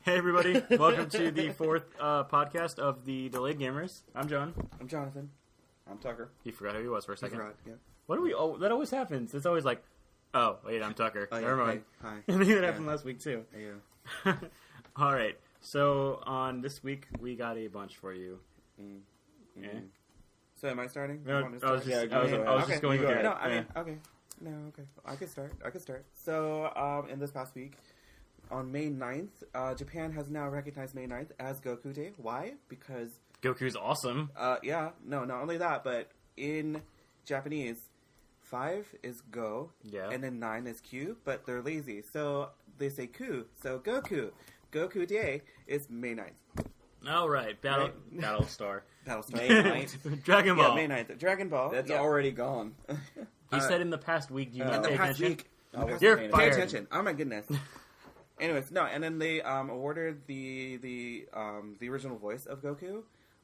Hey everybody, welcome to the fourth podcast of the Delayed Gamers. I'm John. I'm Jonathan. I'm Tucker. You forgot who he was for a second. Forgot, yeah. What do we? Oh, that always happens. It's always like, oh wait, I'm Tucker. Oh, yeah. Never mind. Hey, hi. I think that happened last week too. Yeah. All right. So on this week we got a bunch for you. Mm-hmm. Yeah. So am I starting? No, You want me to I was start? just, I was Okay. just going You with go it. No, I Yeah. mean, okay. No, okay. I could start. So, in this past week, on May 9th, Japan has now recognized May 9th as Goku Day. Why? Because, Goku's awesome. not only that, but in Japanese, 5 is Go, Yeah. and then 9 is Q, but they're lazy. So, they say Ku. So, Goku. Goku Day is May 9th. All right. Battlestar. Battlestar. May 9th. Dragon Ball. Yeah, May 9th. Dragon Ball. That's yeah. already gone. He said in the past week. Do you in not the pay past attention? week. I wasn't You're paying Pay fired. attention. Oh my goodness. Anyways, no, and then they awarded the original voice of Goku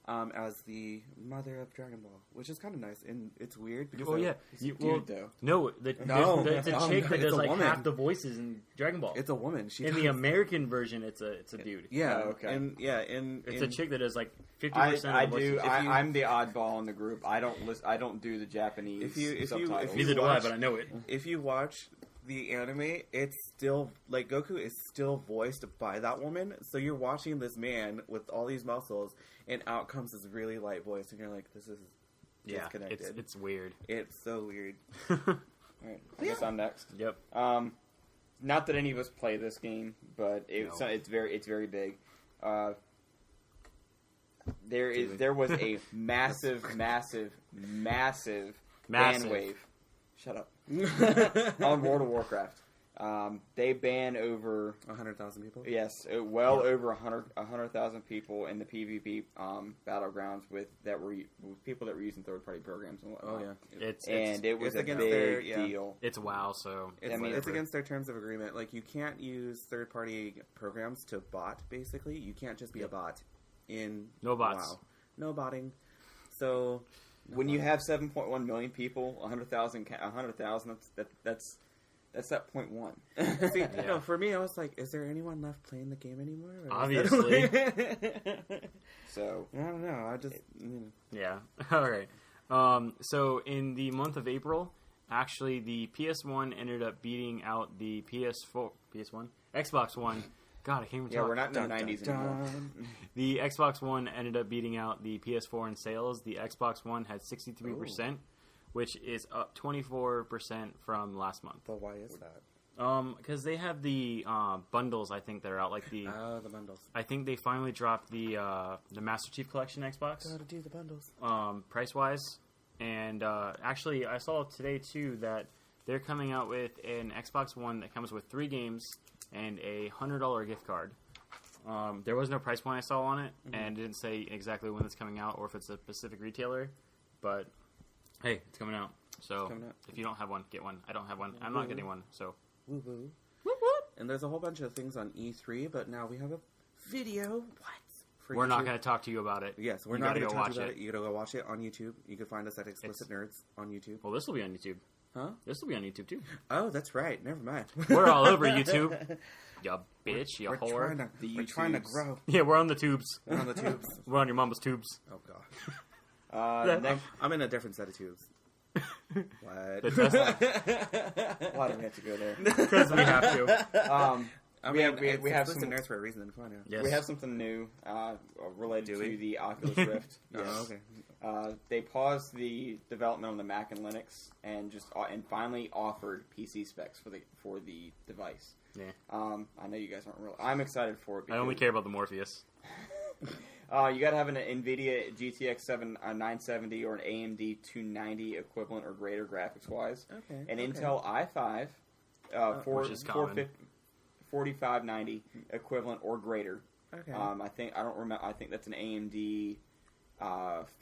as the mother of Dragon Ball, which is kind of nice, and it's weird because Well, yeah. Dude, though. No, No. there's a chick that It's does a like woman. half the voices in Dragon Ball. it's a woman. She In the does- American version, it's a dude. yeah, Oh, okay. and yeah, in It's a chick that does like 50% I of the voices. do. If you- I'm the oddball in the group. I don't do the Japanese If you- subtitles. if Neither do I, watch- but I know it. if you watch the anime, it's still like Goku is still voiced by that woman. So you're watching this man with all these muscles, and out comes this really light voice, and you're like, this is Yeah, disconnected. it's weird. It's so weird. All right, I guess I'm next. Yep. Not that any of us play this game, but it's No. it's very big. There was a massive ban wave. Shut up. On World of Warcraft. They ban over 100,000 people. over 100,000 people in the PvP battlegrounds with people that were using third-party programs and whatnot. Oh yeah. It was it's a against big their- yeah. deal. It's WoW, so It's, I mean, it's against their terms of agreement. Like, you can't use third-party programs to bot, basically. You can't just be a bot in No bots. WoW. No botting. So... When you have 7.1 million people, 100,000, that's that 0.1. See, no, for me, I was like, is there anyone left playing the game anymore? Or is Obviously. that- So I don't know. I just... Yeah. All right. So in the month of April, actually, the PS1 ended up beating out the Xbox One. God, I can't even yeah, talk. we're not in the 90s anymore. The Xbox One ended up beating out the PS4 in sales. The Xbox One had 63%, which is up 24% from last month. But why is that? Because they have the bundles, I think, that are out. Like the bundles. I think they finally dropped the Master Chief Collection Xbox. Gotta do the bundles. Price wise, and actually, I saw today too that they're coming out with an Xbox One that comes with 3 games and a $100 gift card. There was no price point I saw on it, and it didn't say exactly when it's coming out or if it's a specific retailer. But hey, it's coming out. So coming out. if you don't have one, get one. I don't have one. I'm not getting one. So Woo woo. And there's a whole bunch of things on E3, but now we have a video. What? we're not going to talk to you about it. Yes, we're You not gotta going to go talk watch about it. it. You gotta go watch it on YouTube. You can find us at Explicit Nerds on YouTube. Well, this will be on YouTube. Huh? This will be on YouTube too. Oh, that's right. Never mind. We're all over YouTube. You bitch, you We're whore. trying to YouTubes. grow. Yeah, we're on the tubes. We're on the tubes. We're on your mama's tubes. Oh god. Next, I'm in a different set of tubes. What? The Tesla. why do we have to go there? Because we have to. I We mean, have- we it's have Explicit some- Nerds for a reason. Come on now. Yes. We have something new related Do to we? the Oculus Rift. Oh, okay. They paused the development on the Mac and Linux and finally offered PC specs for the device. Yeah. I know you guys aren't real. I'm excited for it. I only care about the Morpheus. You got to have an NVIDIA GTX 970 or an AMD 290 equivalent or greater graphics wise. Okay. An okay. Intel i5 Which is common. 4590 equivalent or greater. Okay. I think that's an AMD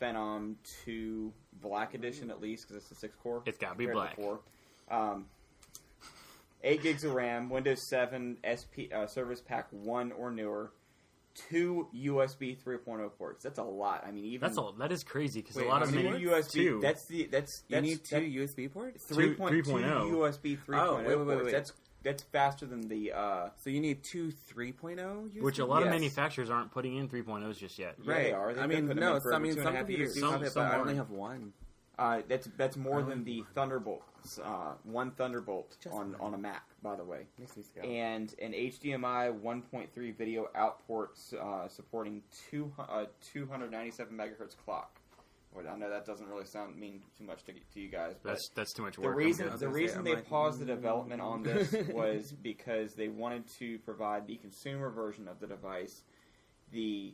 Phenom 2 Black Edition at least because it's a 6-core. It's gotta be compared to black. 4. 8 gigs of RAM, Windows 7 Service Pack 1 or newer, 2 USB 3.0 ports. That's a lot. I mean, even That is crazy because a Wait, lot how of many many USB. two. That's You need 2 USB ports? 3.2 3.0. USB 3.0 Oh, wait. ports. That's that's faster than the. So you need two 3.0 USB? Which a lot of Yes. manufacturers aren't putting in 3.0s just yet. Yeah, Right. they are. They've I been mean, putting them no. in for I over mean, 2.5 some computers years. do have it, but I Some only are. have one. That's more than the Thunderbolt. One Thunderbolt Just on one. a Mac, by the way, Makes me scared. and an HDMI 1.3 video output supporting 297 megahertz clock. Well, I know that doesn't really mean too much to you guys, but That's too much the work. I'm reason good. the I'm reason they like, paused the development on this was because they wanted to provide the consumer version of the device, the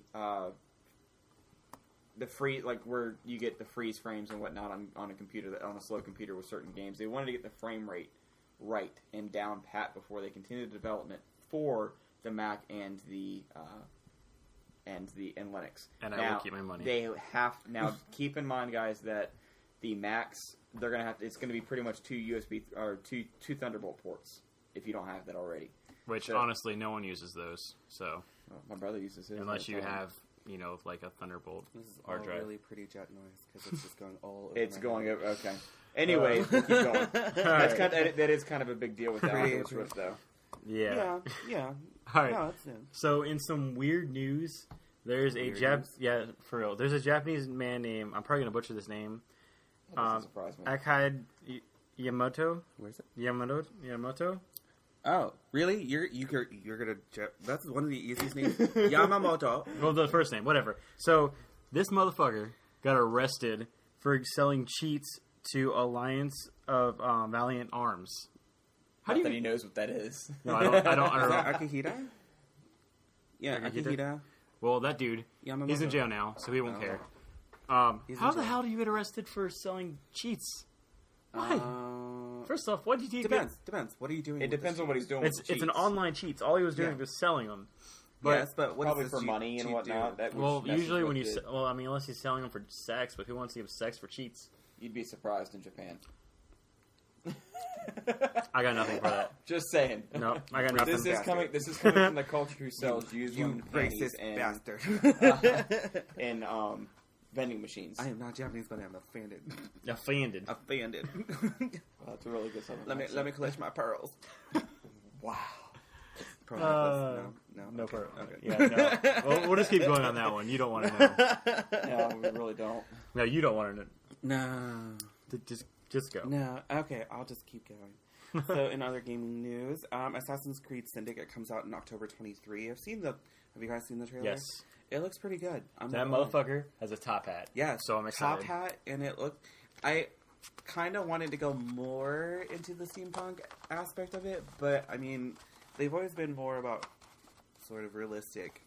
free, like where you get the freeze frames and whatnot on a computer, on a slow computer with certain games. They wanted to get the frame rate right and down pat before they continued the development for the Mac and the Linux. And I Now, will keep my money. They have now keep in mind, guys, that the Macs they're gonna have it's gonna be pretty much two USB or two Thunderbolt ports if you don't have that already. Which so- honestly, no one uses those. So Well, my brother uses his unless you all the time. have, like a Thunderbolt This is all hard drive. really pretty jet noise because it's just going all over It's my going head. over. Okay. Anyway, we'll keep going. That's that is kind of a big deal with that Pretty Oculus Rift, though. Yeah. Yeah. All right. No, it's in. So in some weird news, there's a Weird news? yeah, for real. There's a Japanese man named, I'm probably gonna butcher this name, That doesn't surprise me. Akad Yamamoto. Where is it? Yamamoto. Oh, really? You're gonna that's one of the easiest names. Yamamoto. Well, the first name, whatever. So this motherfucker got arrested for selling cheats to Alliance of Valiant Arms. How do Not that you? he knows what that is. No, I don't. Is that know. Akihita? Yeah, Akihita? Akihita. Well, that dude, Yamamoto. he's in jail now, so he won't Oh. care. He's in How the jail. hell do you get arrested for selling cheats? Why? Uh, First off, what did you depends. Depends. What are you doing? It with depends this on what he's doing. It's with the it's an cheats. online cheats. All he was doing Yeah. was selling them. cheat? But Yes, but what Probably does for this money and cheat whatnot. do? That well, messes usually with when you the- well, I mean, unless he's selling them for sex, but who wants to give sex for cheats? you'd be surprised in Japan. I got nothing for that. Just saying. No, I got nothing. This is bastard. coming. This is coming from the culture who sells used You women panties racist and bastard. and vending machines. I am not Japanese, but I am offended. Offended. Offended. Well, that's a really good Southern accent. let me collect my pearls. Wow. Pro No, no, okay. for Okay. yeah, no. We'll just keep going on that one. You don't want to know. No, we really don't. No, you don't want to know. No. Just go. No. Okay, I'll just keep going. So, in other gaming news, Assassin's Creed Syndicate comes out in October 23. Have you guys seen the trailer? Yes, It looks pretty good. I'm that not lying. motherfucker has a top hat. Yeah, so I'm excited. Top hat, and it looked. I kind of wanted to go more into the steampunk aspect of it, but I mean, they've always been more about sort of realistic,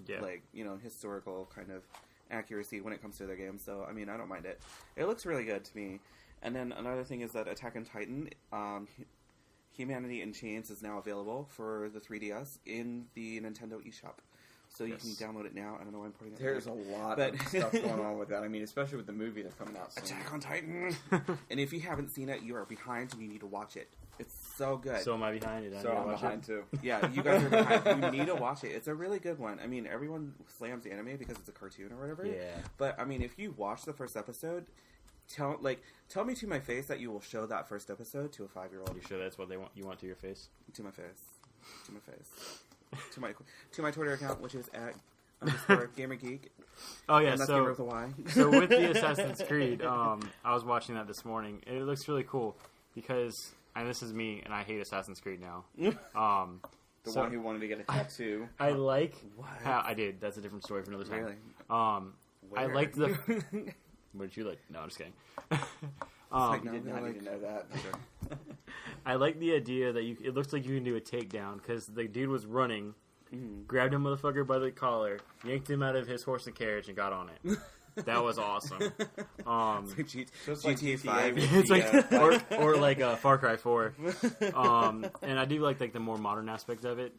Yeah, like historical kind of accuracy when it comes to their games. So I mean, I don't mind it. It looks really good to me. And then another thing is that Attack on Titan, Humanity in Chains is now available for the 3DS in the Nintendo eShop. So you Yes. can download it now. I don't know why I'm putting it There's there. a lot But- of stuff going on with that. I mean, especially with the movie that's coming out soon. Attack on Titan. And if you haven't seen it, you are behind and you need to watch it. It's so good. So am I behind it? I So need to I'm watch behind it. too. Yeah, you guys are behind. You need to watch it. It's a really good one. I mean, everyone slams anime because it's a cartoon or whatever. Yeah. But I mean, if you watch the first episode, tell me to my face that you will show that first episode to a 5-year-old. You sure that's what you want to your face? To my face. To my face. to my Twitter account, which is at _GamerGeek. Oh yeah, And that's gamer with a Y. so with the Assassin's Creed, I was watching that this morning. It looks really cool because, and this is me, and I hate Assassin's Creed now. The So- one who wanted to get a tattoo. I like What? how I did. That's a different story for another time. Really? I Where? liked the. What did you like? No, I'm just kidding. like, You no, did they're not like- need to know that. I like the idea that it looks like you can do a takedown because the dude was running, grabbed a motherfucker by the collar, yanked him out of his horse and carriage, and got on it. That was awesome. Just like GTA GTA 5. with It's the, like or like Far Cry 4. And I do like the more modern aspect of it.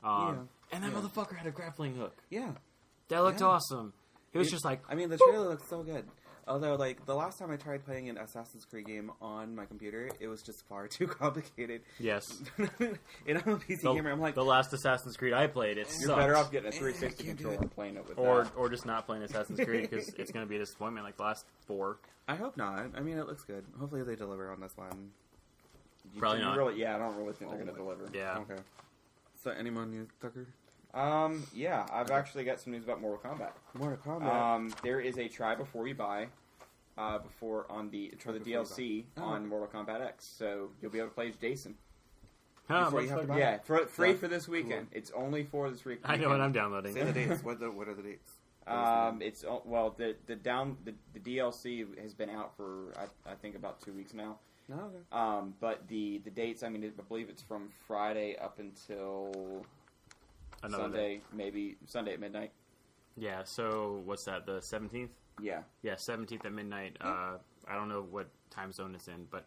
And that motherfucker had a grappling hook. Yeah. That looked Yeah. awesome. It was just like I mean, the trailer looks so good. Although, like, the last time I tried playing an Assassin's Creed game on my computer, it was just far too complicated. yes. And I'm a PC gamer. I'm like, The last Assassin's Creed I played, it You're sucked. better off getting a 360 I can't do controller it. and playing it with or that. just not playing Assassin's Creed because it's going to be a disappointment like the last 4. I hope not. I mean, it looks good. Hopefully they deliver on this one. Probably not. I don't really think they're going to deliver. Yeah. Okay. So, any more news, Tucker? Yeah, I've actually got some news about Mortal Kombat. Mortal Kombat. There is a try before you buy, for the DLC on Mortal Kombat X. So you'll be able to play as Jason. Huh, Before you have to buy Yeah, free Yeah. for this weekend. Cool. It's only for this weekend. I know what I'm downloading. Say the dates. What are the dates? It's well the DLC has been out for I think about 2 weeks now. No. Okay. But the dates, I mean, I believe it's from Friday up until Another Sunday, day. maybe Sunday at midnight. Yeah, so what's that, the 17th? Yeah. Yeah, 17th at midnight. I don't know what time zone it's in, but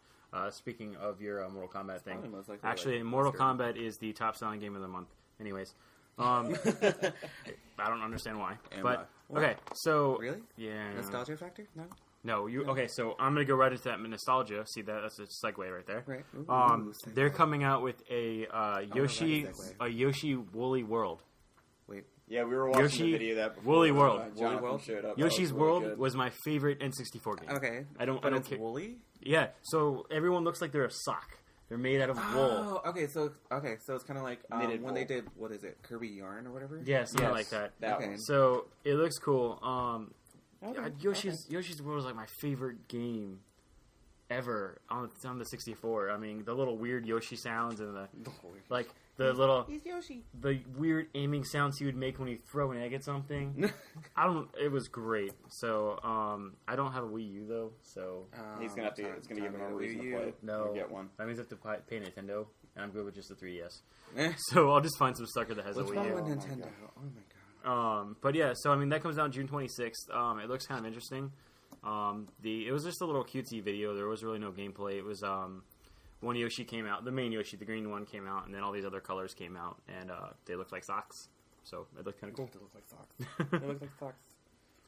speaking of your Mortal Kombat thing, probably most likely, actually, like, Mortal Oscar. Kombat is the top-selling game of the month. Anyways, I don't understand why. And But, why? okay, so... Really? Yeah. Nostalgia factor? No. No, you... Okay, so I'm going to go right into that nostalgia. See, that's a segue right there. Right. Ooh, segue. They're coming out with a Yoshi segue. Woolly World. Wait. Yeah, we were watching Yoshi the video of that before Woolly World. Jonathan Woolly World? showed up. Yoshi's That was really World good. was my favorite N64 game. Okay. I don't But it's care. woolly. Yeah, so everyone looks like they're a sock. They're made out of wool. Oh, okay. So it's kind of like Knitted when they wool. did what is it, Kirby yarn or whatever? Yeah, something Yes, like that. Okay. one. So it looks cool. Okay, Yoshi's World is like my favorite game ever on the 64. I mean, the little weird Yoshi sounds and He's Yoshi. the weird aiming sounds he would make when he throw an egg at something. It was great. So I don't have a Wii U though, so He's gonna have to. It's gonna give him a reason to play it. No. Or get one. that means I have to pay Nintendo, and I'm good with just the 3DS. Eh. So I'll just find some sucker that has What's a wrong Wii with U. Nintendo? God. Oh my god. But yeah, so I mean that comes out June 26th. It looks kind of interesting. It was just a little cutesy video. There was really no gameplay. It was one Yoshi came out, the main Yoshi, the green one came out, and then all these other colors came out, and they looked like socks. So it looked kind of cool. They look like socks. They look like socks.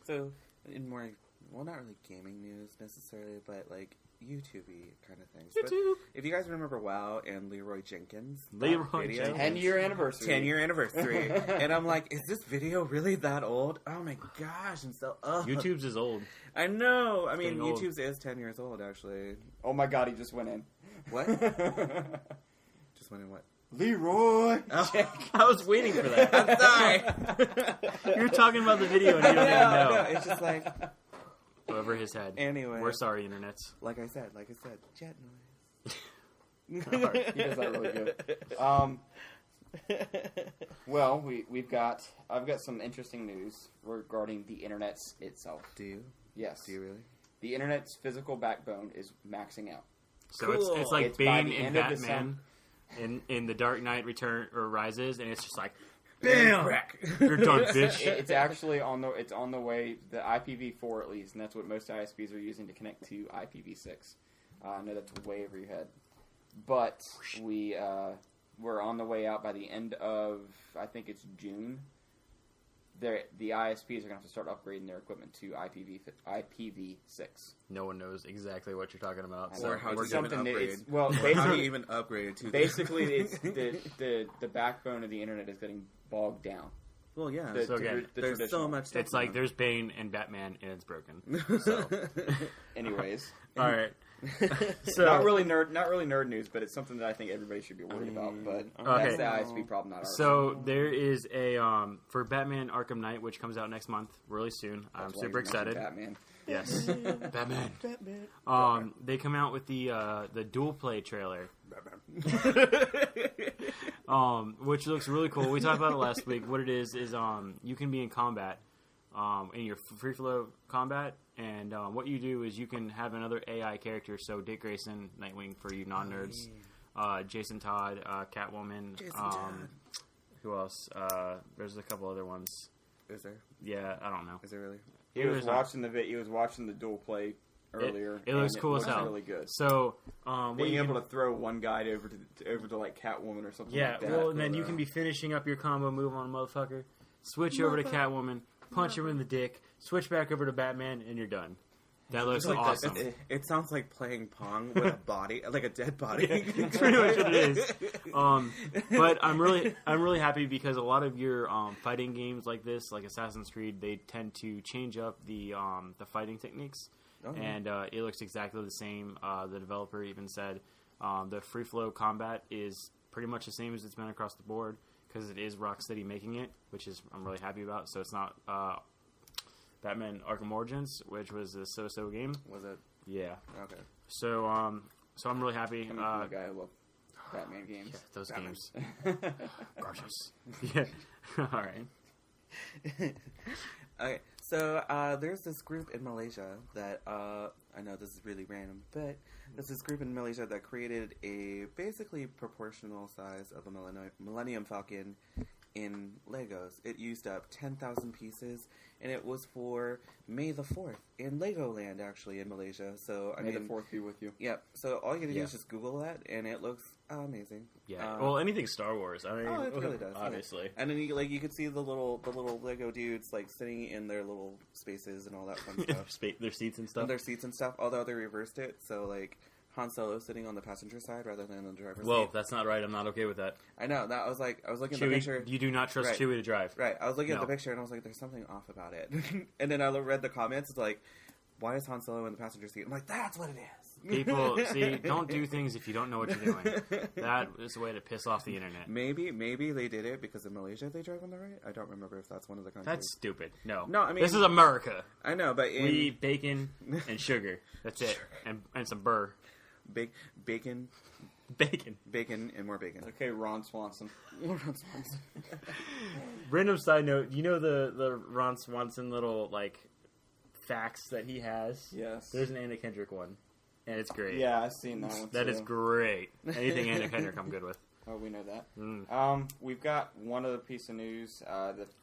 So, in more, well, not really gaming news necessarily, but like YouTube-y kind of things. But YouTube. if you guys remember WoW and Leroy Jenkins, that Leroy video, Jenkins. 10-year anniversary. 10-year anniversary, and I'm like, is this video really that old? Oh my gosh! And so, YouTube's is old. I know. I mean, getting old. YouTube's is 10 years old actually. Oh my god, he just went in. What? Just wondering what? Leroy. I was waiting for that. I'm sorry. You're talking about the video and you don't even No, know. it's just like Over his head. anyway. We're sorry, internets. Like I said, jet noise. He does that really good. Well, I've got some interesting news regarding the internet itself. Do you? Yes. Do you really? The internet's physical backbone is maxing out. So Cool. it's like It's by Bane the in end of Batman in The Dark Knight Rises, and it's just like, Bam! you're done, bitch. It's actually on the way, the IPv4 at least, and that's what most ISPs are using to connect to IPv6. I know that's way over your head, but we're on the way out by the end of, I think it's June. The ISPs are going to have to start upgrading their equipment to IPv6. No one knows exactly what you're talking about. I So know. Or how It's to even something that upgrade. it's- well, How do basically- you even upgrade it to? Basically, it's the backbone of the internet is getting bogged down. Well, yeah. The- So again, There's so traditional. much stuff. it's like now. there's Bane and Batman, and it's broken. So, Anyways, all right. So not really nerd news, but it's something that I think everybody should be worried about. But Okay. that's the ISP problem, not ours. So there is a for Batman Arkham Knight, which comes out next month, really soon. I'm That's why super you mentioned excited. Batman. Yes, Batman. They come out with the dual play trailer, which looks really cool. We talked about it last week. What it is you can be in combat, in your free flow combat, and what you do is you can have another AI character. So Dick Grayson, Nightwing for you non-nerds, Jason Todd, Catwoman. Jason Todd. Who else? There's a couple other ones. Is there? Yeah, I don't know. Is there really? He was There's not. watching He was watching the dual play earlier. It looks and cool as looks hell. Really good. So what Being you able can- to throw one guy over to like Catwoman or something Yeah, like that. well, and then you can be finishing up your combo move on a motherfucker, switch over to Catwoman, punch her in the dick, switch back over to Batman, and you're done. That looks Like awesome. It sounds like playing Pong with a body, like a dead body. It's pretty much what it is. But I'm really happy because a lot of your fighting games like this, like Assassin's Creed, they tend to change up the fighting techniques, Oh, yeah. and it looks exactly the same. The developer even said The free flow combat is pretty much the same as it's been across the board because it is Rocksteady making it, which is I'm really happy about. So it's not Batman Arkham Origins, which was a so-so game. Was it? Yeah. Okay. So I'm really happy. Coming from a guy who loves Batman games. Yeah, those Batman. games. Gorgeous. Yeah. All right. Okay, so there's this group in Malaysia that I know this is really random, but there's this group in Malaysia that created a basically proportional size of a Millennium Falcon in Legos. It used up 10,000 pieces, and it was for May the 4th in Legoland, actually, in Malaysia. So I May mean, the 4th be with you. yeah. So all you gotta do Yeah. is just Google that, and it looks amazing. Yeah. Well, anything Star Wars. I mean, Oh, it really does. obviously. And then you could see the little Lego dudes like sitting in their little spaces and all that fun stuff. Their seats and stuff. And their seats and stuff. Although they reversed it, so like Han Solo sitting on the passenger side rather than on the driver's Whoa, seat. that's not right. I'm not okay with that. I know that I was looking at the picture. Chewie, you do not trust Right. Chewie to drive. Right, I was looking at No. the picture and I was like, "There's something off about it." And then I read the comments. It's like, "Why is Han Solo in the passenger seat?" I'm like, "That's what it is." People, see, don't do things if you don't know what you're doing. That is a way to piss off the internet. Maybe they did it because in Malaysia they drive on the right. I don't remember if that's one of the countries. That's stupid. No. No, I mean- this is America. I know, but in We eat bacon and sugar. That's it. And some burr. bacon, Bacon. and more bacon. Okay, Ron Swanson. Random side note, you know the Ron Swanson little, like, facts that he has? Yes. There's an Anna Kendrick one. And it's great. Yeah, I've seen that one. That too. is great. Anything Anna Kendrick I'm good with. Oh, we know that. Mm. We've got one other piece of news.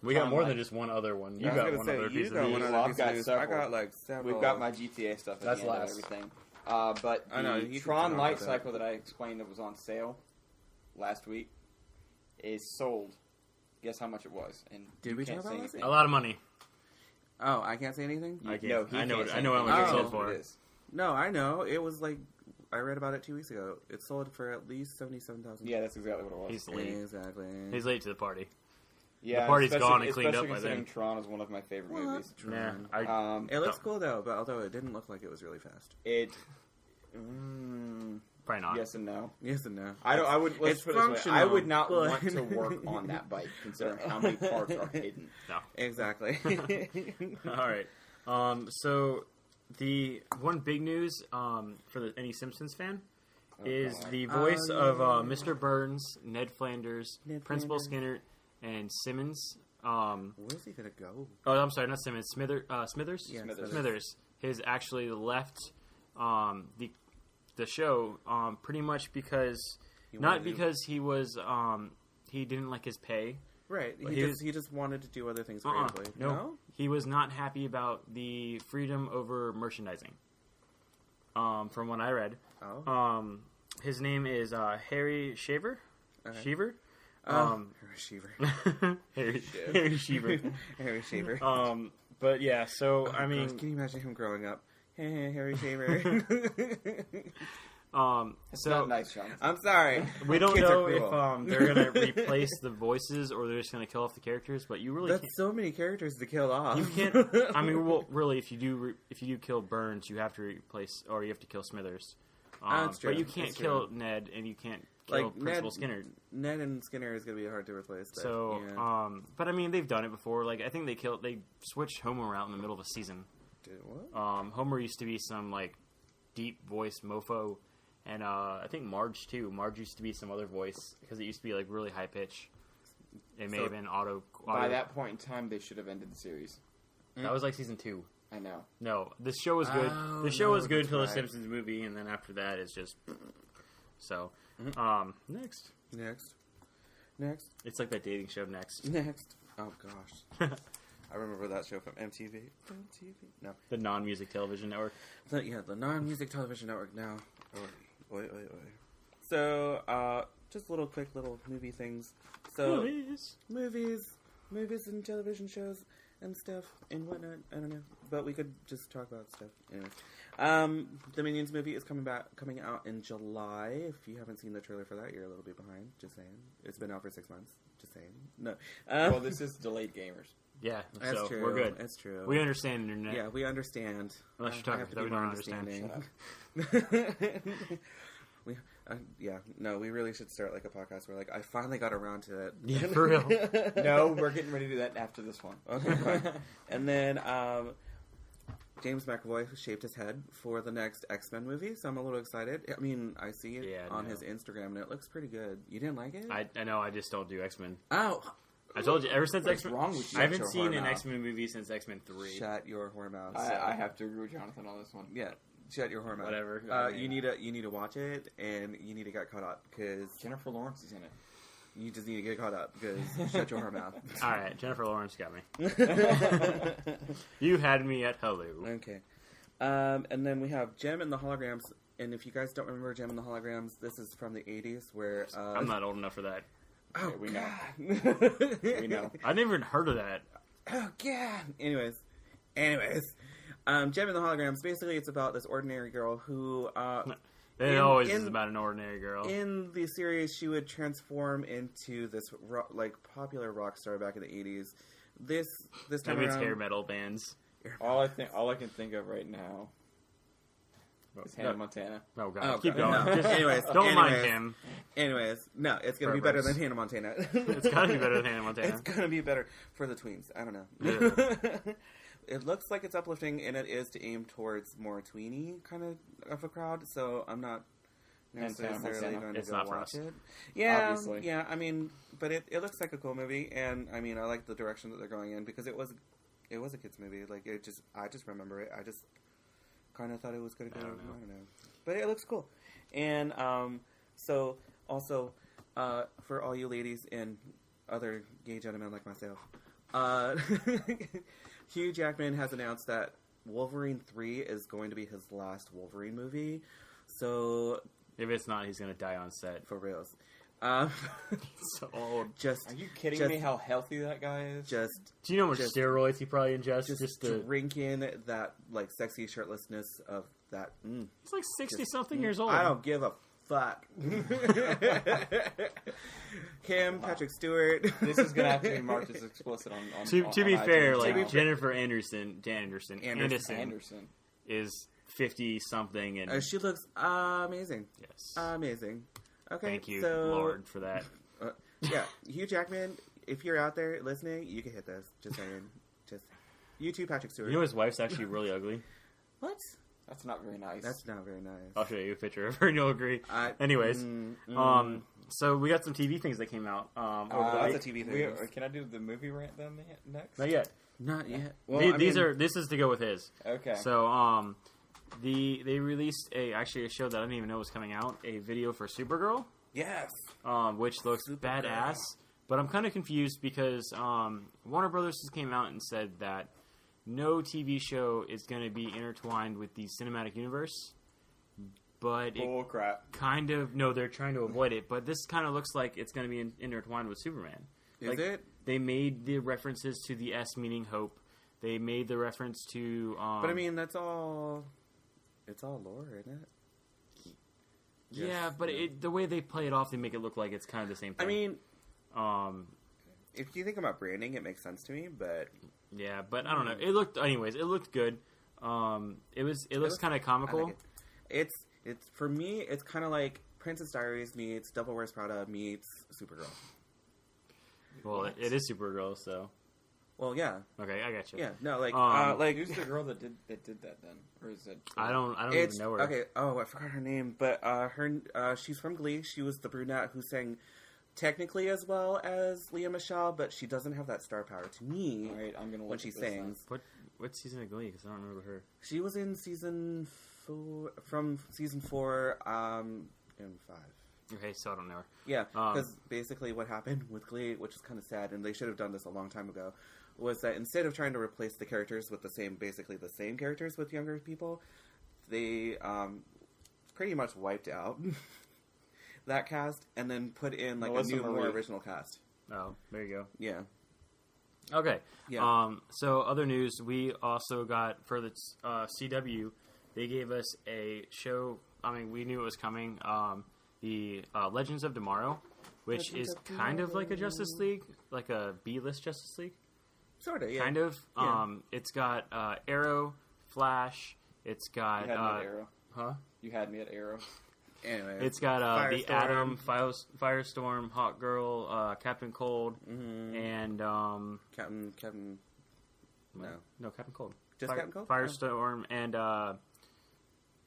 We got more than just one other one. You I was got gonna one say, other you piece of got news. one Well, other I've piece got of news. I several. got like several. We've got my GTA stuff at That's the end last. of everything. But I know, the you can Tron talk Light about that. Cycle that I explained that was on sale last week is sold. Guess how much it was? And Did you we can't talk about say this? anything. A lot of money. Oh, I can't say anything. I can't- No, he I know can't it- say I know how anything. much it He sold knows what for. it is. No, I know. It was like I read about it 2 weeks ago. It sold for at least 77,000. Yeah, that's exactly what it was. He's late. Exactly. He's late to the party. Yeah, The party's especially- gone and cleaned up especially by considering then. Tron is one of my favorite What? movies. Nah, I, It looks cool though, but although it didn't look like it was really fast. It. probably not. Yes and no. Yes and no. I don't. I would. Let's it's put it this way. I functional, would not but- want to work on that bike, considering how many parts are hidden. No. Exactly. All right. So the one big news for any Simpsons fan is God. the voice Oh, of yeah. Mr. Burns, Ned Flanders, Ned Principal Flanders. Skinner, and Simmons. Where's he gonna go? Oh, I'm sorry, not Simmons. Smithers. Yeah, Smithers. Smithers has actually left the show pretty much because He not wanted to- because he was he didn't like his pay. Right. But He just wanted to do other things creatively. No, he was not happy about the freedom over merchandising. From what I read, Oh. his name is Harry Shaver. Okay. Shaver. Harry Shaver. Harry Shaver. Harry Shaver. But yeah, so I Gosh, mean, can you imagine him growing up? Hey, Harry Shaver. It's so not nice, John. I'm sorry. we don't Kids are know if cruel. they're gonna replace the voices or they're just gonna kill off the characters. But you really That's can't. so many characters to kill off. You can't. I mean, well, really, if you do kill Burns, you have to replace or you have to kill Smithers. That's true. But you can't That's kill true. Ned and you can't kill Like, Principal Ned- Skinner. Ned and Skinner is gonna be hard to replace. But, So, yeah. but I mean, they've done it before. Like I think they switched Homer out in the middle of a season. Did what? Homer used to be some like deep voice mofo, and I think Marge too. Marge used to be some other voice because it used to be like really high pitch. It may So- have been auto. By that point in time, they should have ended the series. that was like season 2. I know. No, this show was good. Oh, The show no, was good that's until the right. Simpsons movie, and then after that, it's just so. Next, Next. it's like that dating show. Next, Next. Oh gosh. I remember that show from MTV. MTV. No. the non-music television network. The non-music television network now. Wait. So, just little quick little movie things. So, movies and television shows and stuff and whatnot. I don't know, but we could just talk about stuff. Anyway, the Minions movie is coming out in July. If you haven't seen the trailer for that, you're a little bit behind. Just saying, it's been out for 6 months. Just saying. No. Well, this is delayed gamers. Yeah, That's so true. we're good. That's true. We understand internet. Yeah, we understand. Unless you're I talking have to that be we don't more understand. understanding. Yeah, no, we really should start like a podcast where like I finally got around to it. Yeah, for real. No, we're getting ready to do that after this one. Okay, fine. And then James McAvoy shaved his head for the next X-Men movie, so I'm a little excited. I mean, I see it on his Instagram, and it looks pretty good. You didn't like it? I know. I just don't do X-Men. Oh, I told you ever since What's X-Men. wrong with you? I haven't Shut your seen whore an mouth. X-Men movie since X-Men 3. shut your whore mouth. I have to agree with Jonathan on this one. Yeah, shut your whore mouth. Whatever. You need to watch it, and you need to get caught up because Jennifer Lawrence is in it. you just need to get caught up because shut your whore mouth. All right, Jennifer Lawrence got me. You had me at hello. Okay. And then we have Gem and the Holograms. And if you guys don't remember Gem and the Holograms, this is from the 80s where... I'm not old enough for that. Oh, Yeah, we know. God. We know. I've never even heard of that. Oh, God. Anyways. Gem and the Holograms, basically it's about this ordinary girl who... It always is about an ordinary girl. In the series, she would transform into this popular rock star back in the 80s. This time Maybe it's around... hair metal bands. All I can think of right now is Hannah Montana. Oh god, Oh, keep God, going. no. Just don't mind Anyways. him. Anyways, no, it's going to be better Perverse. than Hannah Montana. It's gotta be better than Hannah Montana. It's going to be better for the tweens. I don't know. It looks like it's uplifting, and it is to aim towards more tweeny kind of a crowd, so I'm not necessarily Montana. going It's to go not for watch us. it. Yeah, Obviously. yeah, I mean, but it looks like a cool movie, and I mean, I like the direction that they're going in, because it was a kid's movie. Like, I just remember it. I just kind of thought it was going to go, I don't know. But it looks cool. And so, also, for all you ladies and other gay gentlemen like myself, Hugh Jackman has announced that Wolverine 3 is going to be his last Wolverine movie. So, If it's not, he's gonna die on set. for reals. He's so old. Are you kidding me? How healthy that guy is? Just Do you know how much Just- steroids he probably ingests? Just to, drink in that like sexy shirtlessness of that. he's like 60-something years old. I don't give a fuck. Him, Patrick Stewart. This is gonna have to be marked as explicit on. To be fair, like iTunes. Jennifer Anderson Anderson. is 50-something, and She looks amazing. yes, Amazing. Okay, thank you, so, Lord, for that. Yeah, Hugh Jackman, if you're out there listening, you can hit this. Just saying. Just you too, Patrick Stewart. You know his wife's actually really ugly. What? That's not very nice. That's not very nice. I'll show you a picture of her, and you'll agree. Anyways, so we got some TV things that came out. Over the Lots week. of TV things. Can I do the movie rant then next? Not yet. Not yet. This is to go with his. Okay. So they released a show that I didn't even know was coming out, a video for Supergirl, Yes. which looks Supergirl. badass. But I'm kind of confused because Warner Brothers just came out and said that no TV show is going to be intertwined with the cinematic universe. But Bull crap. kind of they're trying to avoid it. But this kind of looks like it's going to be intertwined with Superman. Is it? They made the references to the S meaning hope. They made the reference to. But I mean, that's all. It's all lore, isn't it? Yeah, Yes. but the way they play it off, they make it look like it's kind of the same thing. I mean, um, if you think about branding, it makes sense to me. But yeah, but I don't know. It looked good. It looks kind of I comical. like it. It's for me. It's kind of like Princess Diaries meets Devil Wears Prada meets Supergirl. Well, it is Supergirl, so Well, yeah, okay, I got you. yeah. No, like, Who's the girl that did that then, or is it? I don't it's even know her. okay. Oh, I forgot her name, but she's from Glee. She was the brunette who sang technically as well as Leah Michele, but she doesn't have that star power to me All right, I'm gonna look when she at this then. sings. What season of Glee? Because I don't remember her. She was in season 4, from season 4, and 5. Okay, so I don't know her. Yeah, because basically what happened with Glee, which is kind of sad, and they should have done this a long time ago, was that instead of trying to replace the characters with basically the same characters with younger people, they pretty much wiped out that cast and then put in like Melissa a new, more Marie. original cast. Oh, there you go. Yeah. Okay. Yeah. So other news, we also got for the CW, they gave us a show. I mean, we knew it was coming. The Legends of Tomorrow, which Legends is of kind of like a Tomorrow. Justice League, like a B-list Justice League. Sort of, yeah. Kind of. Yeah. It's got Arrow, Flash. It's got You had me at Arrow. huh? You had me at Arrow. Anyway, It's got the Firestorm. Atom, Firestorm, Hawk Girl, Captain Cold, and Captain. No, Captain Cold. Just Captain Cold? Firestorm, and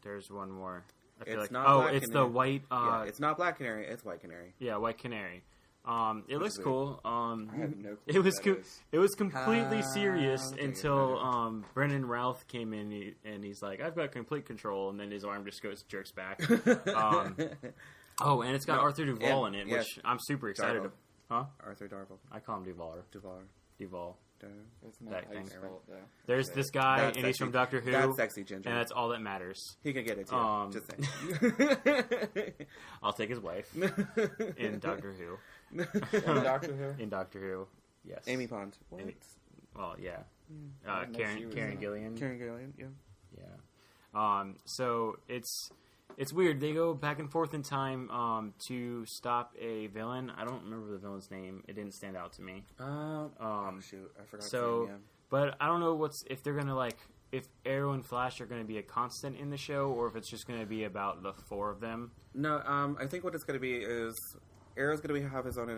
there's one more. I feel It's like not Black it's the Canary. white. Yeah, it's not Black Canary. It's White Canary. Yeah, White Canary. It looks weird. cool. I have no clue It was what that is. it was completely serious okay, until Brendan Routh came in and he's like, "I've got complete control," and then his arm just jerks back. And it's got No, Arthur Duvall in and- it, yes. which I'm super excited. Darvel. Huh? Arthur Darvel. I call him Duval. Duval. Duval. That's not That how you thing. spell it, though. There's this guy, That's and he's sexy. from Doctor Who, That's sexy ginger. and that's all that matters. He could get it too. Just saying. I'll take his wife in Doctor Who. In Doctor Who? In Doctor Who, yes. Amy Pond. What? Amy- Well, yeah. I didn't know she was Karen in it. Gillian. Karen Gillian. Yeah. Yeah. So it's weird. They go back and forth in time to stop a villain. I don't remember the villain's name. It didn't stand out to me. Shoot, I forgot. So, his name, but I don't know if they're gonna if Arrow and Flash are gonna be a constant in the show, or if it's just gonna be about the four of them. No, I think what it's going to be is Arrow's going to have his own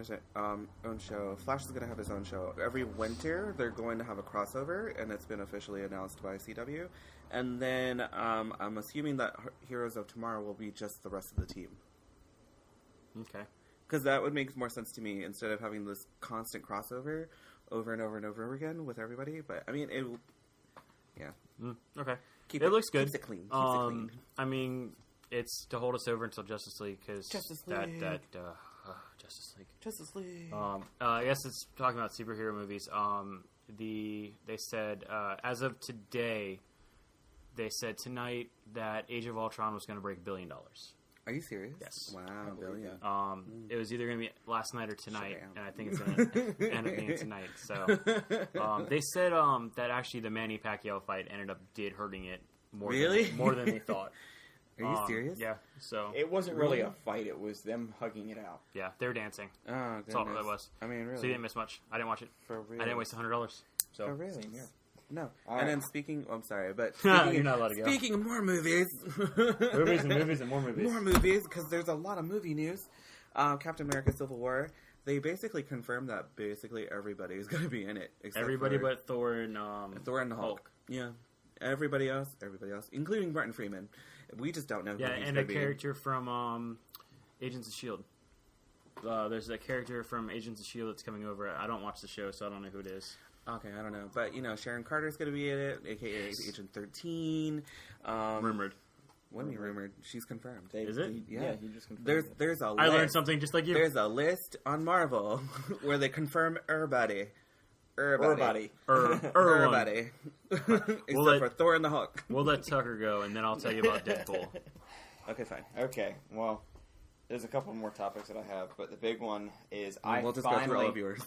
show. Flash is going to have his own show. Every winter, they're going to have a crossover, and it's been officially announced by CW. And then I'm assuming that Heroes of Tomorrow will be just the rest of the team. Okay. Because that would make more sense to me instead of having this constant crossover over and over and over again with everybody. But, I mean, Okay. Keep It looks good. Keeps it clean. Keeps it clean. I mean, it's to hold us over until Justice League because Justice that League. Justice League. Justice League. I guess it's talking about superhero movies. They said as of today, they said tonight that Age of Ultron was going to break $1 billion. Are you serious? Yes. Wow, billion. It was either going to be last night or tonight, Shazam. and I think it's going to end up being tonight. So they said that actually the Manny Pacquiao fight did hurting it more more than they thought. Are you serious? Yeah. So It wasn't really a fight. It was them hugging it out. yeah, they were dancing. Oh, That's all goodness. that was. I mean, really. So you didn't miss much. I didn't watch it. For real. I didn't waste $100. So For real. Same here. No. All And right. then I'm sorry, but You're not allowed to go. Speaking of more movies. movies and movies and more movies. More movies, because there's a lot of movie news. Captain America Civil War, they basically confirmed that basically everybody is going to be in it. Except Everybody for but Thor and Thor and the Hulk. Yeah. Everybody else, including Martin Freeman. We just don't know who Yeah, he's and going a to be. character from Agents of S.H.I.E.L.D. There's a character from Agents of S.H.I.E.L.D. that's coming over. I don't watch the show, so I don't know who it is. Okay, I don't know. But, Sharon Carter's going to be in it, a.k.a. Agent 13. Rumored. What do you mean rumored? She's confirmed. Is it? Yeah. he just confirmed There's it. there's a list. I learned something just like you. There's a list on Marvel where they confirm everybody. Everybody. Everybody. Except let- for Thor and the Hulk. We'll let Tucker go, and then I'll tell you about Deadpool. Okay, fine. Okay, well, there's a couple more topics that I have, but the big one is We'll just go through all of finally, yours.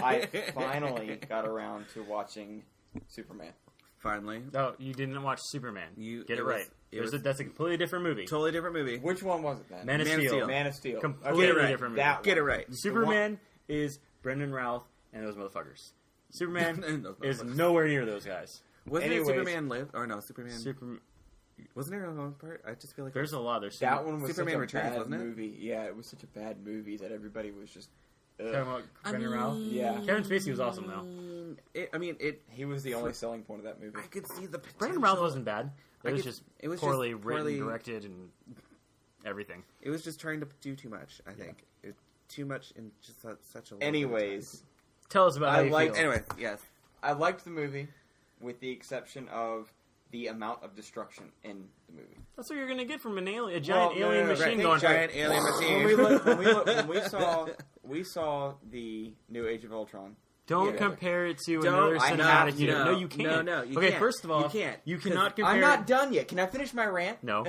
I finally got around to watching Superman. Finally. No, you didn't watch Superman. Get it it right. was- That's a completely different movie. Totally different movie. Which one was it then? Man of Man of Steel. Steel. Man of Steel. Completely Get it right. different movie. That Get it one. right. Superman is Brendan Routh and those motherfuckers. Superman And those is motherfuckers. nowhere near those guys. Wasn't Anyways. it Superman Live? Or no, Superman... Superman. Wasn't there another part? I just feel like... There's a lot. There's That one was Superman such a Returns, bad wasn't it? movie. Yeah, it was such a bad movie that everybody was just... Talking ugh. about Brendan Routh. Yeah. Kevin Spacey was awesome though. It He was the only selling point of that movie. I could see the potential. Brendan Routh wasn't bad. I It was could- just it was poorly just written, poorly- directed, and everything. It was just trying to do too much, I think. Too much in just such a little bit of Anyways, Tell us about how you like- feel. time. Anyway, yes. I liked the movie with the exception of the amount of destruction in the movie. That's what you're gonna get from a giant no, alien no, machine right. going. Giant alien machine. When we saw the new Age of Ultron. Don't Yeah. compare it to Don't- another I cinematic have unit. to. No, you can't. No, you okay, can't. first of all, You can't. You cannot compare. I'm not done yet. Can I finish my rant? No,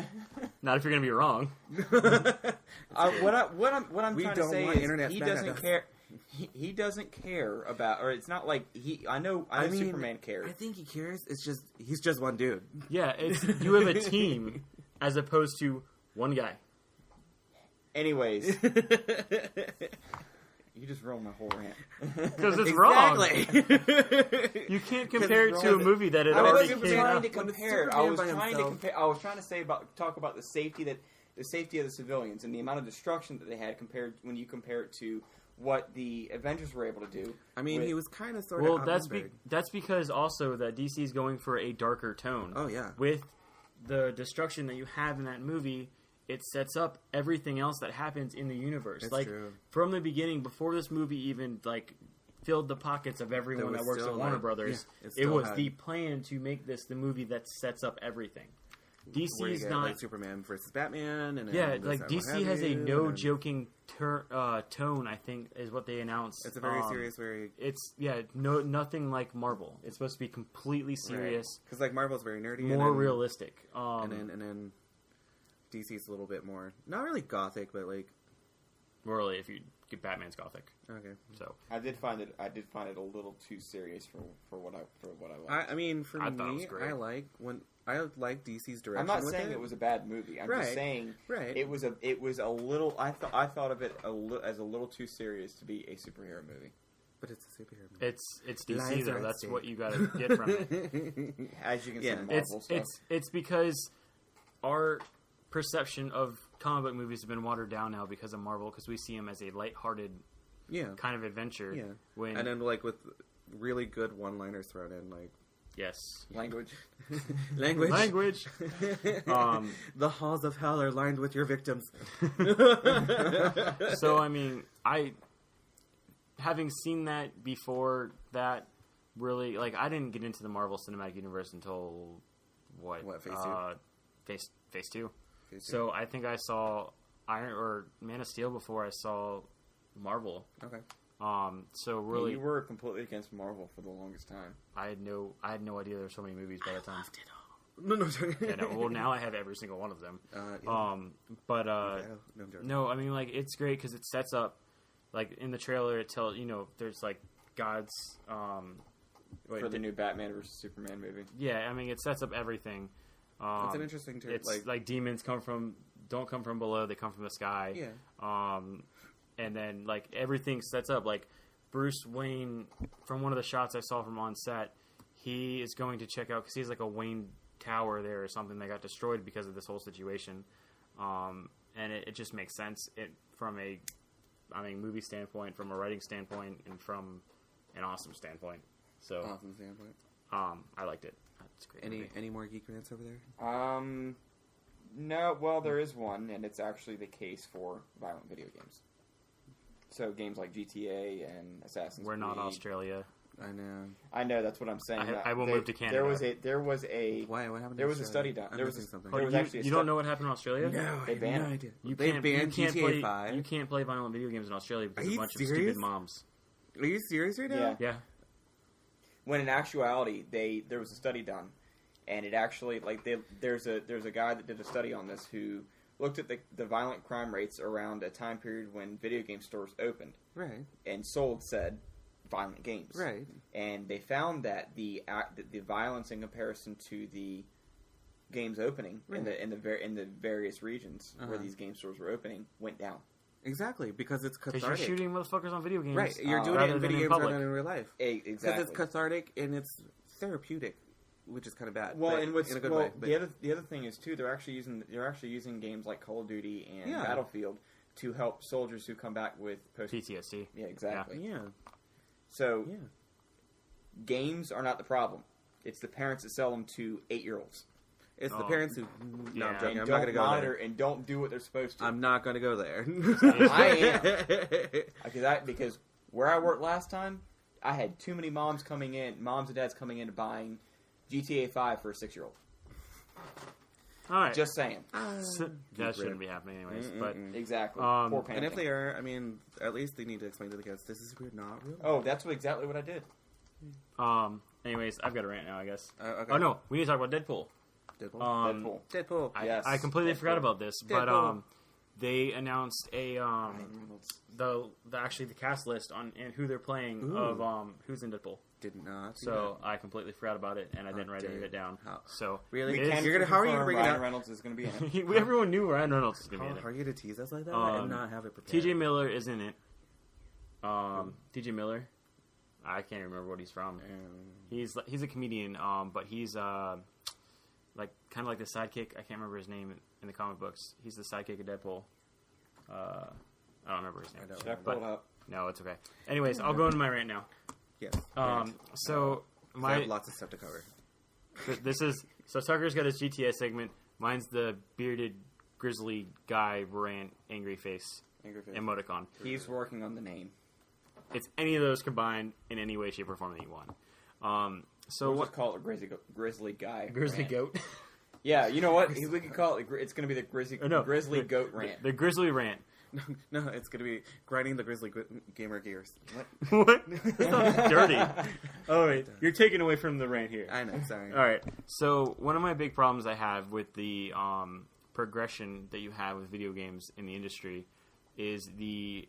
not if you're gonna be wrong. What I'm We trying to don't say want is internet he mad at doesn't us. care. He doesn't care about, or it's not like he. I know Superman cares. I think he cares. It's just he's just one dude. Yeah, it's you have a team as opposed to one guy. Anyways, you just ruined my whole rant. Because it's wrong. Exactly. You can't compare it it's to a wrong. movie that it I already wasn't came trying out. to When it's compare. I Superman was by trying to himself. compare. I was trying to talk about the safety that the safety of the civilians and the amount of destruction that they had compared when you compare it to what the Avengers were able to do. I mean, with- he was kind of sort Well, of. that's because also that DC is going for a darker tone. Oh yeah. With the destruction that you have in that movie, it sets up everything else that happens in the universe. It's like true. from the beginning, before this movie even like filled the pockets of everyone There that was works at still, Warner like- Brothers, yeah, it it still was had- the plan to make this the movie that sets up everything. Where you DC's get, not. like Superman versus Batman, and then Yeah, this, like that, what DC have has a you, no and then joking tone. I think is what they announced. It's a very serious, very It's nothing like Marvel. It's supposed to be completely serious, because like Marvel's very nerdy, more and then, realistic. and then DC's a little bit more not really gothic, but like Morally, if you get Batman's gothic, okay. so I did find it a little too serious for what I liked. I mean, for I thought it was me, great. I like DC's direction. I'm not with saying it. it was a bad movie. I'm Right. just saying Right. it was a little. I thought of it as a little too serious to be a superhero movie. but it's a superhero movie. it's DC Lies though. are at That's stake. what you got to get from it. As you can Yeah. see, in Marvel stuff. It's because our perception of comic book movies have been watered down now because of Marvel, because we see them as a lighthearted yeah, kind of adventure. yeah. When And then like with really good one-liners thrown in, like yes, language. language. Um, The halls of hell are lined with your victims. so I mean, having seen that before that, really like I didn't get into the Marvel Cinematic Universe until what Phase 2? Phase 2. So I think I saw Man of Steel before I saw Marvel. okay. So really, You were completely against Marvel for the longest time. I had no idea there were so many movies by that time. No. Yeah, no, well, now I have every single one of them. Yeah. But Yeah, no, I'm joking. no, I mean like it's great because it sets up like in the trailer it tells there's like God's For the new Batman versus Superman movie. yeah, I mean it sets up everything. It's an interesting It's like like demons don't come from below, they come from the sky. yeah. And then like everything sets up like Bruce Wayne from one of the shots I saw from on set, he is going to check out because he's like a Wayne Tower there or something that got destroyed because of this whole situation. And it just makes sense from a movie standpoint, from a writing standpoint, and from an awesome standpoint. So Awesome standpoint. I liked it. It's a great. movie. Any more geek rants over there? No, well, there is one, and it's actually the case for violent video games. So games like GTA and Assassin's We're Creed. not Australia. I know. That's what I'm saying. I will move to Canada. There was a Why? What happened? There to was a Australia? study done. I'm There was missing a- something. there was you actually a you don't know what happened in Australia? No, They I have banned no it. idea. You They can't, banned you can't GTA play, 5. You can't play violent video games in Australia because Are of a you bunch of serious? stupid moms. Are you serious right now? Yeah. Yeah. when in actuality there was a study done, and it actually there's a guy that did a study on this who looked at the violent crime rates around a time period when video game stores opened Right. and sold said violent games. Right. And they found that the violence in comparison to the games opening Right. in the various regions where Uh-huh. these game stores were opening went down. Exactly, because it's Because cathartic. you're shooting motherfuckers on video games. Right, you're doing it rather in than video games public. rather than in real life. Because Exactly. it's cathartic and it's therapeutic, which is kind of bad. Well, but and what's in a good well, way. But the other thing is too they're actually using games like Call of Duty and Yeah. Battlefield to help soldiers who come back with post. PTSD. Yeah, exactly. yeah, So yeah. games are not the problem. It's the parents that sell them to 8-year-olds. It's the Oh. parents who. No, Yeah. I'm joking. And I'm don't not going to go monitor there. and don't do what they're supposed to. I'm not going to go there. Because where I worked last time, I had too many moms and dads coming in buying GTA 5 for a 6-year-old. All right. Just saying. that shouldn't be happening anyways. But Exactly. Poor And if parenting. they are, I mean, at least they need to explain to the kids this is not real. Oh, that's exactly what I did. anyways, I've got a rant now, I guess. Okay. Oh no, we need to talk about Deadpool. Deadpool. Deadpool. Deadpool. Yes. I completely Deadpool. forgot about this, but Deadpool. they announced a Ryan Reynolds. the cast list on and who they're playing Ooh. of who's in Deadpool. Did not. see So I completely forgot about it, and I didn't write any of dare it down. How- So Really? it is- You're gonna- how are you gonna confirm bring it Ryan up? Reynolds is going to be in it. everyone knew Ryan Reynolds was going to How be in are it. you to tease us like that Um, and not have it prepared? T.J. Miller is in it. T.J. Miller, I can't remember what he's from. He's a comedian, but he's like kind of like the sidekick. I can't remember his name in the comic books. He's the sidekick of Deadpool. I don't remember his name. I don't Should I pull But- it up? No, it's okay. Anyways, I'll go into my rant now. Yes. So I my have lots of stuff to cover. this is so Tucker's got his GTA segment. Mine's the bearded grizzly guy rant angry face Angry Face. emoticon. He's working on the name. It's any of those combined in any way, shape, or form that you want. So We'll what? just call it Grizzly Guy. Grizzly rant. goat. Yeah, you know what? We could call it. It's going to be the Grizzly the- Goat rant. The grizzly rant. No, it's gonna be grinding the Grizzly Gamer gears. What? What? That sounds dirty. Oh wait, you're taking away from the rant here. I know. Sorry. All right. So one of my big problems I have with the progression that you have with video games in the industry is the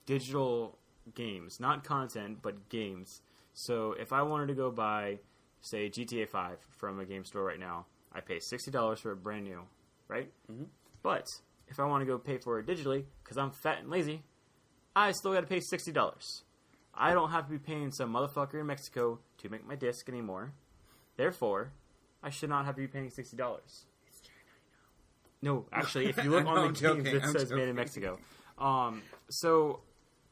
digital games, not content, but games. So if I wanted to go buy, say, GTA 5 from a game store right now, I pay $60 for it brand new, right? Mhm. But if I want to go pay for it digitally, because I'm fat and lazy, I still got to pay $60. I don't have to be paying some motherfucker in Mexico to make my disc anymore. Therefore, I should not have to be paying $60. No, actually, if you look No, on I'm the joking, games, it I'm says made joking. in Mexico. So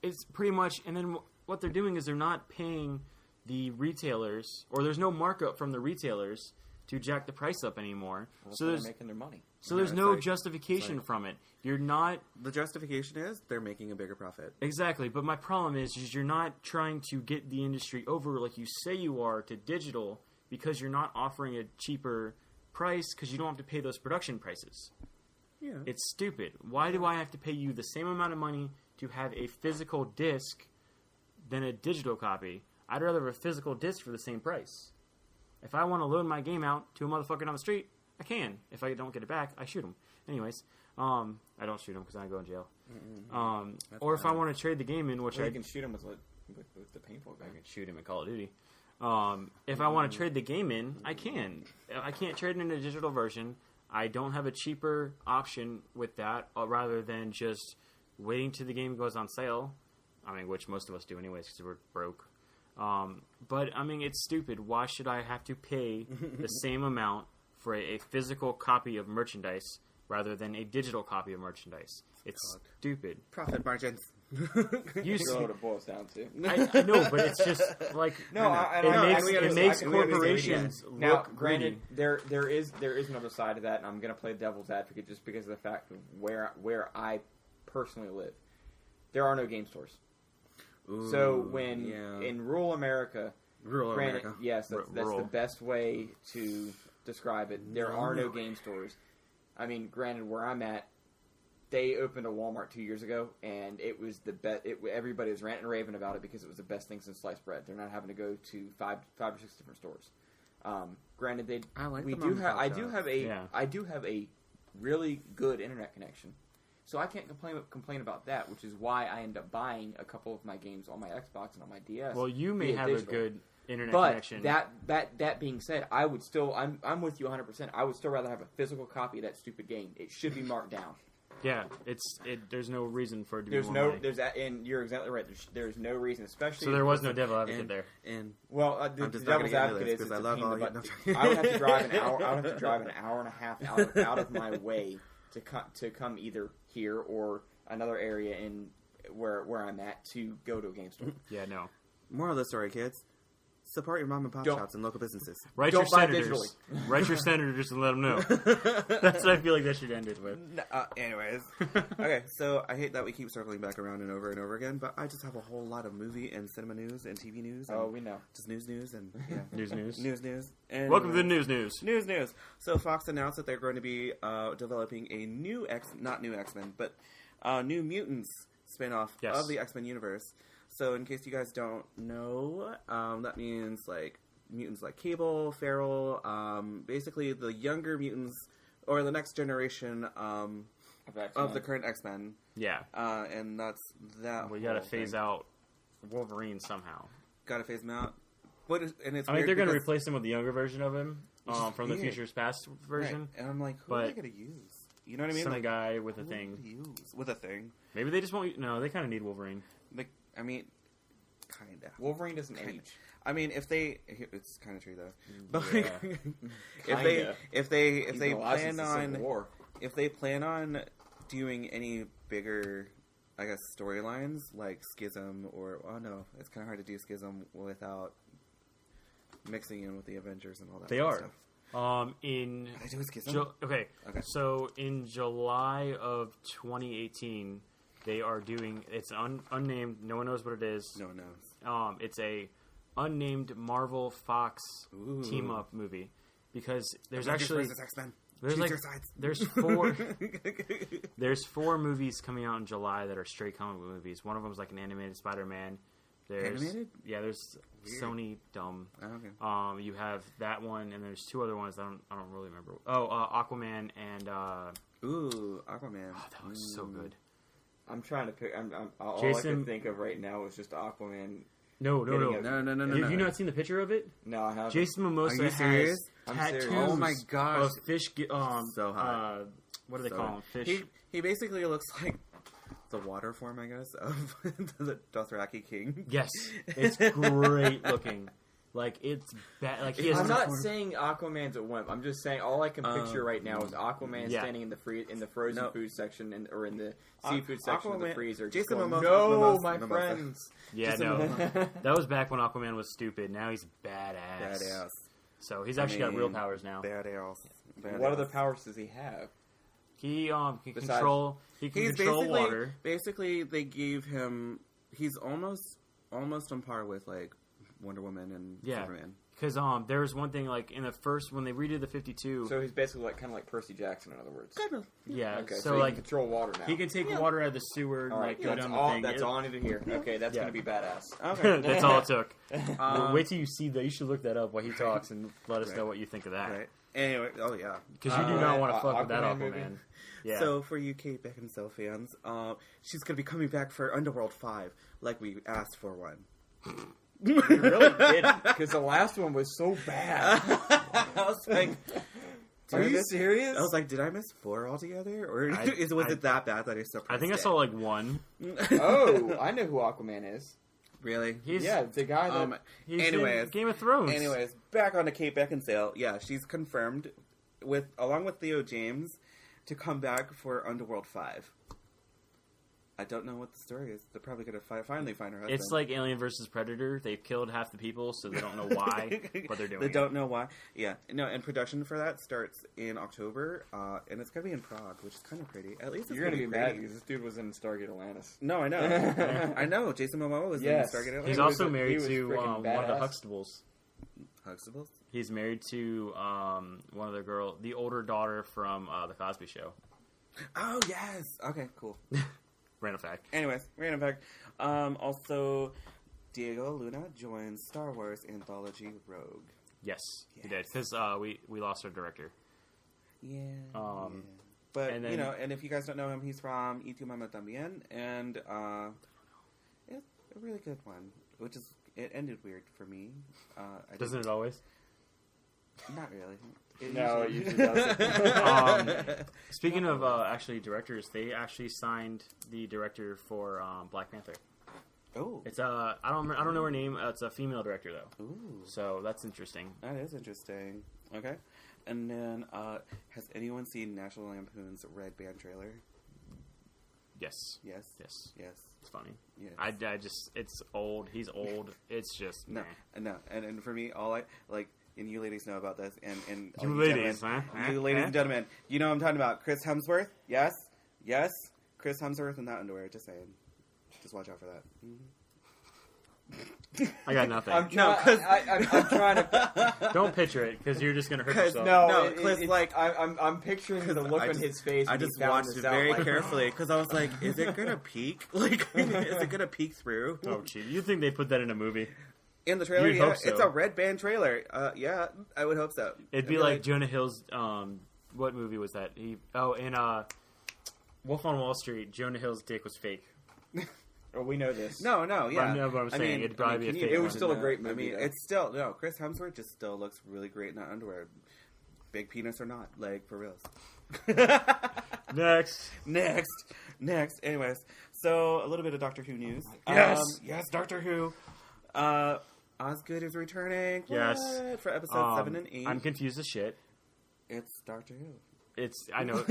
it's pretty much, and then what they're doing is they're not paying the retailers, or there's no markup from the retailers to jack the price up anymore. Well, So they're there's making their money. there's it's no like- justification like- from it. You're not The justification is they're making a bigger profit. exactly, but my problem is you're not trying to get the industry over like you say you are to digital because you're not offering a cheaper price because you don't have to pay those production prices. Yeah. It's stupid. Why do I have to pay you the same amount of money to have a physical disc than a digital copy? I'd rather have a physical disc for the same price. If I want to load my game out to a motherfucker down the street, I can. If I don't get it back, I shoot him. Anyways, I don't shoot him because I go in jail. Or if I want to trade the game in, which Well, I you can shoot him with the paintball gun. I can shoot him in Call of Duty. If I want to trade the game in, I can. I can't trade it in a digital version. I don't have a cheaper option with that, rather than just waiting till the game goes on sale. I mean, which most of us do anyways because we're broke. But, I mean, it's stupid. Why should I have to pay the same amount for a physical copy of merchandise rather than a digital copy of merchandise? It's God. stupid. Profit margins. You That's what it boils down to. I know, but it's just like No, I it know. makes And we it understand- makes we understand, corporations Now, look granted, greedy. there is another side to that, and I'm going to play devil's advocate just because of the fact of where I personally live. There are no game stores. Ooh, So when yeah. in rural America, rural granted, America, yes, that's Rural. the best way to describe it. There are no game stores. I mean, granted, where I'm at, they opened a Walmart 2 years ago, and it was the best. Everybody was ranting and raving about it because it was the best thing since sliced bread. They're not having to go to five or six different stores. Granted, I like we the do mom and have. pop I do shops. have a. Yeah. I do have a really good internet connection, so I can't complain about that. Which is why I end up buying a couple of my games on my Xbox and on my DS. Well, you may via have digital. a good internet But connection. that being said, I would still I'm with you 100%. I would still rather have a physical copy of that stupid game. It should be marked down. yeah, there's no reason for it to There's be more no money. there's that, and you're exactly right. There's no reason, especially So there was no devil advocate and, there. and well, the I'm just not devil's gonna get into advocate this is because it's I a love pain in all the you. butt. No, I would have to drive an hour. I would have to drive an hour and a half out of my way to come either here or another area in where I'm at to go to a game store. Yeah, no. Moral of the story, kids: support your mom and pop Don't- shops and local businesses. Write Don't your buy senators. digitally. Write your senators and let them know. That's what I feel like that should end it with. Anyways, okay. So I hate that we keep circling back around and over again, but I just have a whole lot of movie and cinema news and TV news. And Oh, we know. just news and yeah, News. news. And Welcome to the news. News. So Fox announced that they're going to be developing a new not new X-Men, but New Mutants spinoff Yes. of the X-Men universe. So in case you guys don't know, that means like mutants like Cable, Feral, basically the younger mutants or the next generation of the current X-Men. Yeah, And that's that. we got to whole phase thing. out Wolverine somehow. Gotta phase them out. What is, and it's I mean, weird they're going to because- replace him with the younger version of him Which is from the weird. Future's Past version. Right. And I'm like, who are But they gonna use? You know what I mean? Some Like, guy with a who thing. would they use with a thing? Maybe they just won't. No, they kind of need Wolverine. Like, I mean, kind of. Wolverine doesn't Kinda. age. I mean, if they, it's kind of true though. But Yeah. if they He's been alive since plan the Civil on War. if they plan on doing any bigger, I guess, storylines like Schism or it's kind of hard to do Schism without mixing in with the Avengers and all that. They kind of are. stuff. In Are they doing Schism? okay, Okay. so in July of 2018, they are doing. It's unnamed. No one knows what it is. No one knows. It's a unnamed Marvel Fox Ooh. team up movie because there's Avengers actually versus X-Men. there's Choose like your sides. there's four movies coming out in July that are straight comic book movies. One of them is like an animated Spider-Man. There's Animated? Yeah, there's Weird. Sony dumb. Oh, okay. You have that one, and there's two other ones that I don't really remember. Aquaman and Ooh, Aquaman. that was so good. I'm trying to pick. All I Jason- can think of right now is just Aquaman. No. Getting a- No. Have you not seen the picture of it? No, I haven't. Jason Momoa Are you has serious? I'm tattoos serious. Oh my gosh. of fish. So hot. What do they So- call them? Fish. He basically looks like the water form, I guess, of the Dothraki king. Yes, it's great looking. Like it's bad. Like he has. I'm not form. saying Aquaman's a wimp. I'm just saying all I can picture right now is Aquaman Yeah. standing in the frozen No. food section or in the seafood section of the Aquaman- freezer. Jason just going, Momoa- no, Momoa- my Momoa- friends. Yeah, Just no. a- That was back when Aquaman was stupid. Now he's badass. Badass. So he's actually got real mean, powers now. Badass. What other powers does he have? He can Besides- control. He can He's control basically water. basically they gave him. He's almost on par with like Wonder Woman and Yeah. Superman. Because there was one thing like in the first when they redid the 52. So he's basically like kind of like Percy Jackson, in other words. Kind of. yeah. Okay, so he like can control water now. he can take Yeah. water out of the sewer, All and right, like go that's down all. the thing. That's all I need to hear. Okay, that's Yeah. gonna be badass. Okay. That's all it took. Um, Wait till you see that. You should look that up while he talks and let us know Right. what you think of that. Right. Anyway. Oh yeah. Because you do not want to Uh, fuck with that Aquaman Aquaman. movie? Yeah. So for you Kate Beckinsale fans, she's gonna be coming back for Underworld 5, like we asked for one. We really didn't, because the last one was so bad. I was like, Are you serious? I was like, did I miss 4 altogether, or was I- it that bad that I surprised? I think I saw like one. Oh, I know who Aquaman is. Really? He's Yeah, the guy that. he's anyways. in Game of Thrones. Anyways, back on to Kate Beckinsale. Yeah, she's confirmed along with Theo James to come back for Underworld 5. I don't know what the story is. They're probably gonna finally find her husband. It's like Alien versus Predator. They've killed half the people, so they don't know why, but they're doing They it. don't know why. Yeah, no. And production for that starts in October, and it's gonna be in Prague, which is kind of pretty. At least it's You're gonna be mad pretty. because this dude was in Stargate Atlantis. No, I know. I know. Jason Momoa was Yes. in Stargate Atlantis. He's He was- also he married was to freaking one of the badass. Huxtables. Huxtables. He's married to one of the older daughter from the Cosby Show. Oh yes. Okay, cool. Random fact. Anyways, random fact. Also, Diego Luna joins Star Wars anthology Rogue. Yes, he did because we lost our director. Yeah. Yeah. But and then- and if you guys don't know him, he's from Y Tu Mamá También, and it's a really good one. Which is it ended weird for me. Doesn't it always? Not really. It No, it usually- usually doesn't. Speaking of actually directors, they actually signed the director for Black Panther. Oh. It's I don't know her name. It's a female director though, Ooh. so that's interesting. That is interesting. Okay. And then, has anyone seen National Lampoon's Red Band trailer? Yes, Yes. yes, Yes. it's funny. Yes. I just it's old. He's old. It's just No, meh. no, and for me, all I like, and you ladies know about this, and all You gentlemen, ladies, huh? you ladies and gentlemen, you know what I'm talking about. Chris Hemsworth, yes, Chris Hemsworth in that underwear. Just saying, just watch out for that. I got nothing. I'm No, trying. 'cause- I'm trying to. Don't picture it because you're just gonna hurt 'Cause yourself. No, Cliff, it's like- I'm picturing the look I on just- his face. I when he just found watched this it out, very like- carefully because I was like, is it gonna peek? Like, is it gonna peek through? Oh, gee, you think they put that in a movie? In the trailer, You'd yeah, hope so. it's a Red Band trailer. Yeah, I would hope so. It'd be like Jonah Hill's. What movie was that? In Wolf on Wall Street, Jonah Hill's dick was fake. Oh, we know this. No, yeah. I know what I'm saying. It'd probably be a can fake you It was one. still a imagine great that? movie, I mean, though. it's still no. Chris Hemsworth just still looks really great in that underwear. Big penis or not, like for reals. Next. Next. Anyways, so a little bit of Doctor Who news. Yes. Yes, Doctor Who. Osgood is returning. Yes. What? For episodes 7 and 8. I'm confused as shit. It's Doctor Who. I know.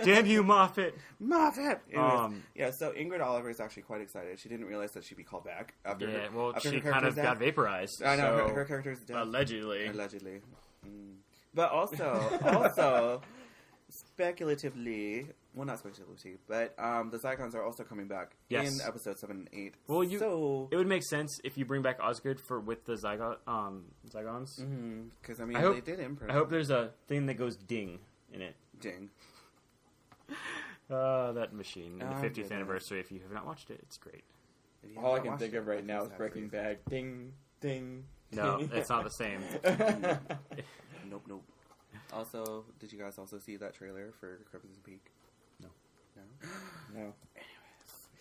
Damn you, Moffat. Moffat! Anyways, yeah, so Ingrid Oliver is actually quite excited. She didn't realize that she'd be called back after Yeah, her, well, after she her kind of character's got death. vaporized. I know, so, her character's dead. Allegedly. Allegedly. But also, speculatively, well, not speculatively, but the Zygons are also coming back Yes. in episodes 7 and 8. Well, it it would make sense if you bring back Osgood with the Zygons. because I mean, I hope- they did imprint. I hope there's a thing that goes ding in it. Ding. That machine. In the Oh, 50th goodness. anniversary, if you have not watched it, it's great. If you All I haven't can watched think it, of right that's now is exactly- Breaking Bad. Ding, ding. No, ding. it's not the same. Nope. Also, did you guys also see that trailer for Crimson Peak? No. No? No.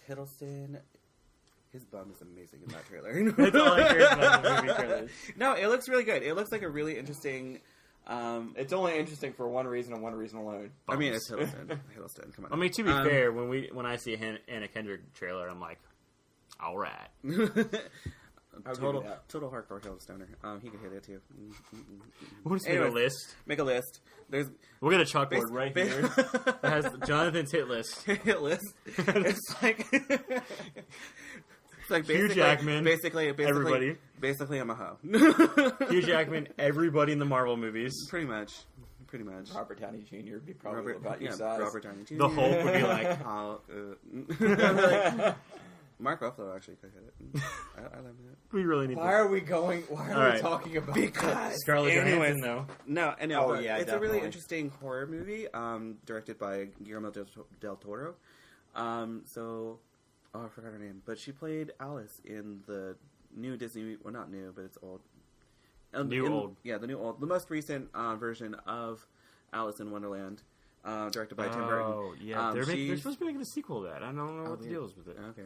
Hiddleston, his bum is amazing in that trailer. That's all I care about the movie trailers. No, it looks really good. It looks like a really interesting. It's only interesting for one reason and one reason alone. I mean, it's Hiddleston. Hiddleston, come on. I mean, to be fair, when I see a Anna Kendrick trailer, I'm like, all right. I'll total give you that. hardcore Hiddlestoner. He could hit it too. We'll just make a Anyways. list. Make a list. There's We'll get a chalkboard right bas- here that has Jonathan's hit list. hit list. It's like it's like Hugh basically, Jackman, basically everybody. Basically, I'm a hoe. Hugh Jackman, everybody in the Marvel movies. Pretty much. Robert Downey Jr. would be probably Robert, about your yeah, size. Robert Downey Jr. The Hulk would be like, Mark Ruffalo actually could hit it. I love it. we really need Why to. are we going? Why are All we right. talking about Because- Scarlett Anyways. Johansson, though. No, Oh, but yeah, it's a really definitely. interesting horror movie, directed by Guillermo del Toro. I forgot her name, but she played Alice in the new Disney. Well, not new, but it's old. Old. Yeah, the new old, the most recent version of Alice in Wonderland, directed by Tim Burton. Oh, yeah. They're she's- supposed to be making a sequel to that. I don't know what the weird. deal is with it. Okay.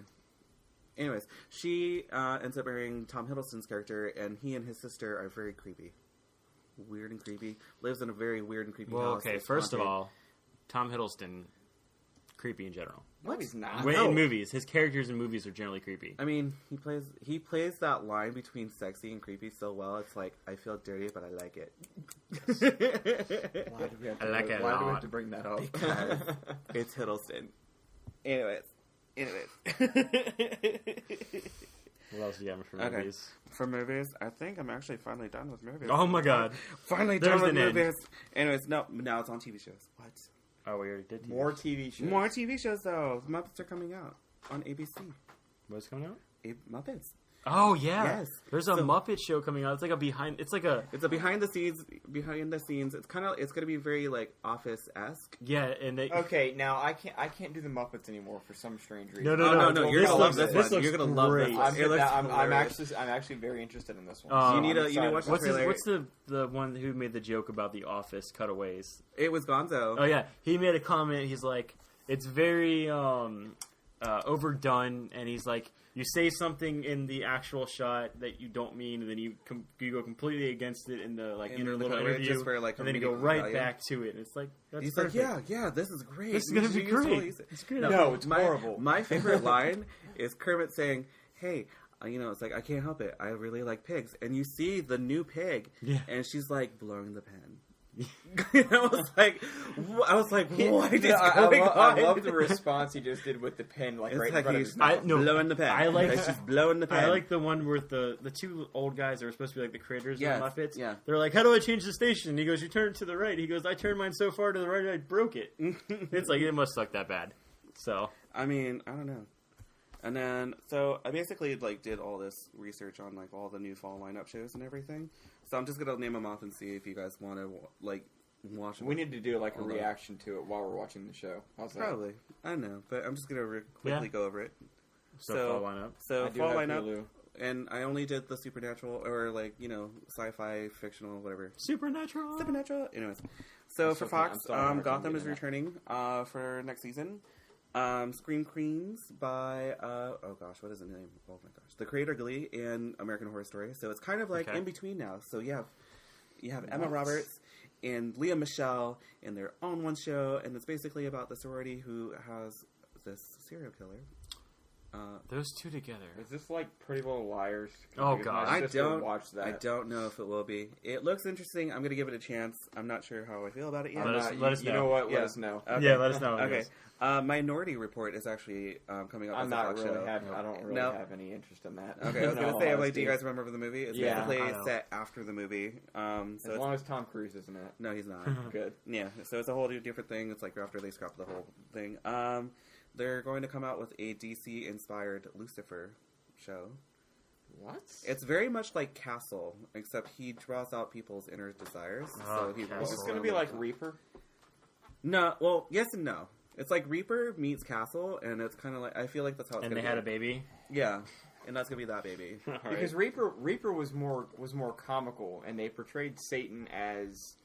Anyways, she ends up marrying Tom Hiddleston's character, and he and his sister are very creepy. Weird and creepy. Lives in a very weird and creepy Well, house. okay, that's first of haunted. all, Tom Hiddleston, creepy in general. No, he's not. When No. in movies, his characters in movies are generally creepy. I mean, he plays that line between sexy and creepy so well. It's like, I feel dirty, but I like it. Why do we have to, I like it a why do we lot. have to bring that up? Because it's Hiddleston. Anyways. What else do you have for Okay. movies? For movies, I think I'm actually finally done with movies. Oh my god. Finally There's done with an end. movies. Anyways, now it's on TV shows. What? Oh, we already did TV. More TV shows. More TV shows though. The Muppets are coming out on ABC. What's coming out? Muppets. Oh yeah. Yes. There's a So- Muppet show coming out. It's like a behind. It's like a It's a behind the scenes. It's gonna be very like Office-esque. yeah, and they. Okay, now I can't do the Muppets anymore for some strange reason. No, no, Oh, no, no, no. you're This gonna love looks- this this one. You're looks gonna love this great. one. It looks I'm hilarious. actually very interested in this one. Um, You need to excited. watch the What's trailer. what's the one who made the joke about the Office cutaways? It was Gonzo. Oh yeah, he made a comment. He's like, it's very overdone, and he's like, you say something in the actual shot that you don't mean, and then you go completely against it in the like In inner the little cutaway, interview, just for, like, and then you go comedic right value. back to it. And it's like that's He's perfect. like, yeah, this is great. This is We gonna be should totally great. use it. It's great. No, it's horrible. My favorite line is Kermit saying, "Hey, it's like I can't help it. I really like pigs." And you see the new pig, Yeah. and she's like blowing the pen. And I was like, what is I going on? love the response he just did with the pen, like It's right like in front of he's his mouth. blowing the pen. I like- Like, she's blowing the pen. I like the one where the two old guys that were supposed to be like the creators Yes, of the Muppets. yeah. They're like, how do I change the station? And he goes, you turn it to the right. He goes, I turned mine so far to the right I broke it. It's like, it must suck that bad. So, I mean, I don't know. And then, so I basically like did all this research on like all the new fall lineup shows and everything. So I'm just gonna name them off and see if you guys want to like watch them. We need to do like a Hold on. reaction to it while we're watching the show. How's that? Probably. I don't know, but I'm just gonna quickly Yeah. go over it. so So- fall lineup. So I do fall have lineup, Hulu. and I only did the supernatural or like sci-fi, fictional, whatever. Supernatural. Supernatural. Anyways, so I'm for still- Fox, I'm still having a hard time Gotham is getting that. returning for next season. Scream Queens by oh gosh, what is the name? Oh my gosh, the creator of Glee and American Horror Story. So it's kind of like Okay. in between now. So you have Emma Roberts and Leah Michelle in their own one show, and it's basically about the sorority who has this serial killer. Those two together. Is this like Pretty Little Liars? Oh, Because God. my I sister don't watch that. I don't know if it will be. It looks interesting. I'm going to give it a chance. I'm not sure how I feel about it yet. I'm Let us- not- let us you know. know what? Yeah. Let us know. Okay. Yeah, let us know. Okay. Minority Report is actually coming up I'm as a not Fox really show. I don't really No. have any interest in that. Okay, I was In gonna all say, I'm like, do you honesty. guys remember the movie? It's Yeah, basically I know. set after the movie. So As it's, long as Tom Cruise isn't it. no, he's not. Good. Yeah, so it's a whole different thing. It's like after they scrapped the whole thing. They're going to come out with a DC-inspired Lucifer show. What? It's very much like Castle, except he draws out people's inner desires. Oh, so he Castle. Is walks this going to around be with- like Reaper? No, well, yes and no. It's like Reaper meets Castle, and it's kind of like, I feel like that's how it's And gonna they be. had a baby. Yeah, and that's gonna be that baby. Because Reaper was more comical, and they portrayed Satan as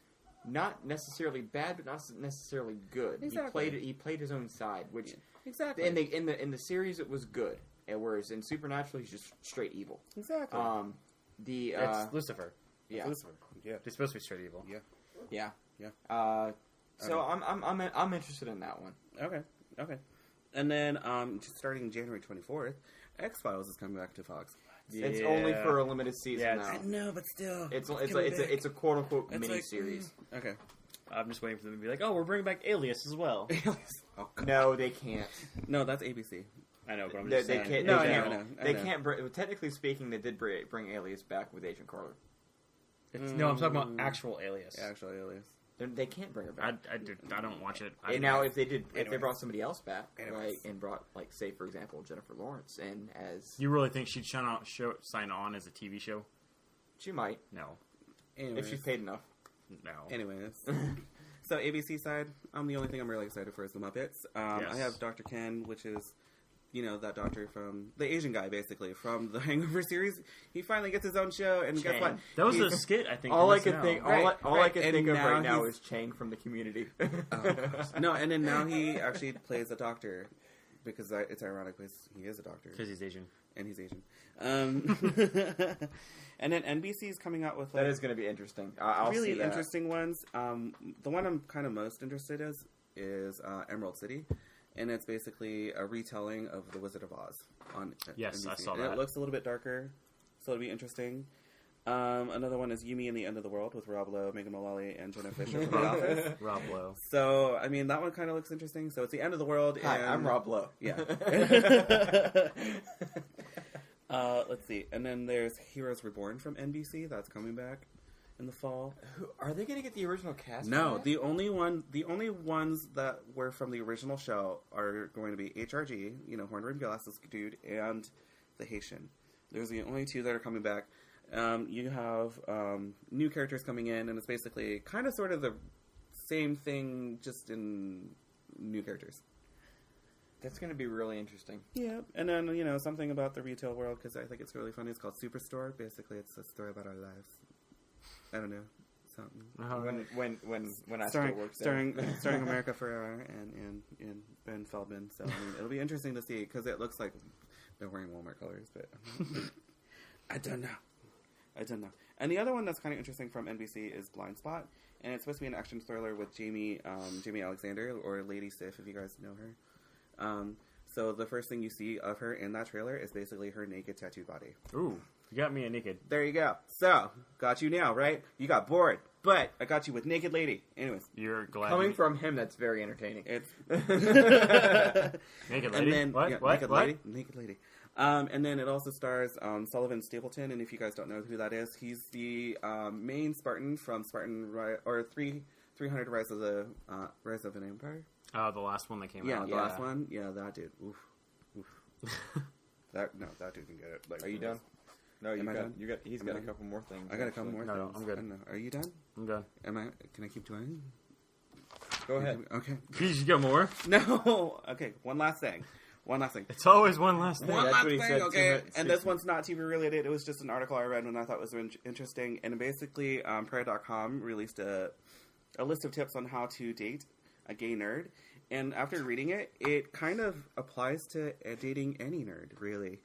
not necessarily bad, but not necessarily good. Exactly. He played his own side, which Exactly. in the series it was good, and whereas in Supernatural he's just straight evil. Exactly. It's Lucifer. Yeah. Lucifer. Yeah. They're supposed to be straight evil. Yeah. Yeah. Yeah. So Okay. I'm interested in that one. Okay. And then, just starting January 24th, X-Files is coming back to Fox. It's only for a limited season Yeah, now. know, but still. It's a quote unquote It's mini like, series. Okay. I'm just waiting for them to be like, oh, we're bringing back Alias as well. Oh, God. No, they can't. No, that's ABC. I know, but I'm They, just they saying. can't. No, they I can't. know, I They know. can't. Technically speaking, they did bring Alias back with Agent Carter. No, I'm talking about actual Alias. Actually, Alias. They can't bring her back. I don't watch it. And now, if they Anyways. brought somebody else back, Anyways. right, and brought, like, say, for example, Jennifer Lawrence, and as You really think she'd sign on as a TV show? she might, No. Anyways. if she's paid enough. No. Anyways. So, ABC side, the only thing I'm really excited for is The Muppets. Yes. I have Dr. Ken, which is, that doctor from, the Asian guy, basically, from the Hangover series. He finally gets his own show, and guess Chang. what? That was He's- a skit, I think. All I from can SNL. think, Right, all I right. can And think of now right now he's- is Chang from the Community. No, and then now he actually plays a doctor, because it's ironic, because he is a doctor. Because he's Asian. And he's Asian. And then NBC is coming out with That is going to be interesting. I'll really see that. interesting ones. The one I'm kind of most interested in is Emerald City, and it's basically a retelling of The Wizard of Oz on Yes, NBC. I saw And that. it looks a little bit darker, so it'll be interesting. Another one is Yumi and the End of the World with Rob Lowe, Megan Mullally, and Jenna Fisher from The Office. Rob Lowe. So, that one kind of looks interesting. So, it's the end of the world. Hi, and I'm Rob Lowe. Yeah. Let's see. And then there's Heroes Reborn from NBC. That's coming back in the fall. Are they going to get the original cast? No, for that? the only ones that were from the original show are going to be HRG, Horn Rim Glasses Dude, and the Haitian. There's the only two that are coming back. You have new characters coming in, and it's basically kind of sort of the same thing, just in new characters. That's going to be really interesting. Yeah, and then, something about the retail world, because I think it's really funny. It's called Superstore. Basically, it's a story about our lives. I don't know. Something. When I still worked there. starring America Ferrera and Ben Feldman. So it'll be interesting to see, because it looks like they're wearing Walmart colors, but I don't know. And the other one that's kind of interesting from NBC is Blind Spot, and it's supposed to be an action thriller with Jamie Alexander, or Lady Sif, if you guys know her. So the first thing you see of her in that trailer is basically her naked tattooed body. Ooh, you got me a naked. There you go. So, got you now, right? You got bored, but I got you with Naked Lady. Anyways, You're glad. Coming from him, that's very entertaining. it's Naked Lady? And then, What? yeah, What? Naked What? Lady. Naked Lady. And then it also stars Sullivan Stapleton, and if you guys don't know who that is, he's the main Spartan from 300 Rise of an Empire. The last one that came Yeah, out. the last one. Yeah, that dude. Oof. That dude can get it. Like, Are you done? No, Am I done? He's Am got I a done? couple more things. I got a couple actually. more No, things. I'm good. I don't know. Are you done? I'm done. Can I keep doing? Go ahead. Okay. Please, you got more? No. Okay. One last thing. It's always one last thing. One that's last what he thing, said, okay? 260. And this one's not TV related. It was just an article I read and I thought was interesting. And basically, Prayer.com released a list of tips on how to date a gay nerd. And after reading it, it kind of applies to dating any nerd, really.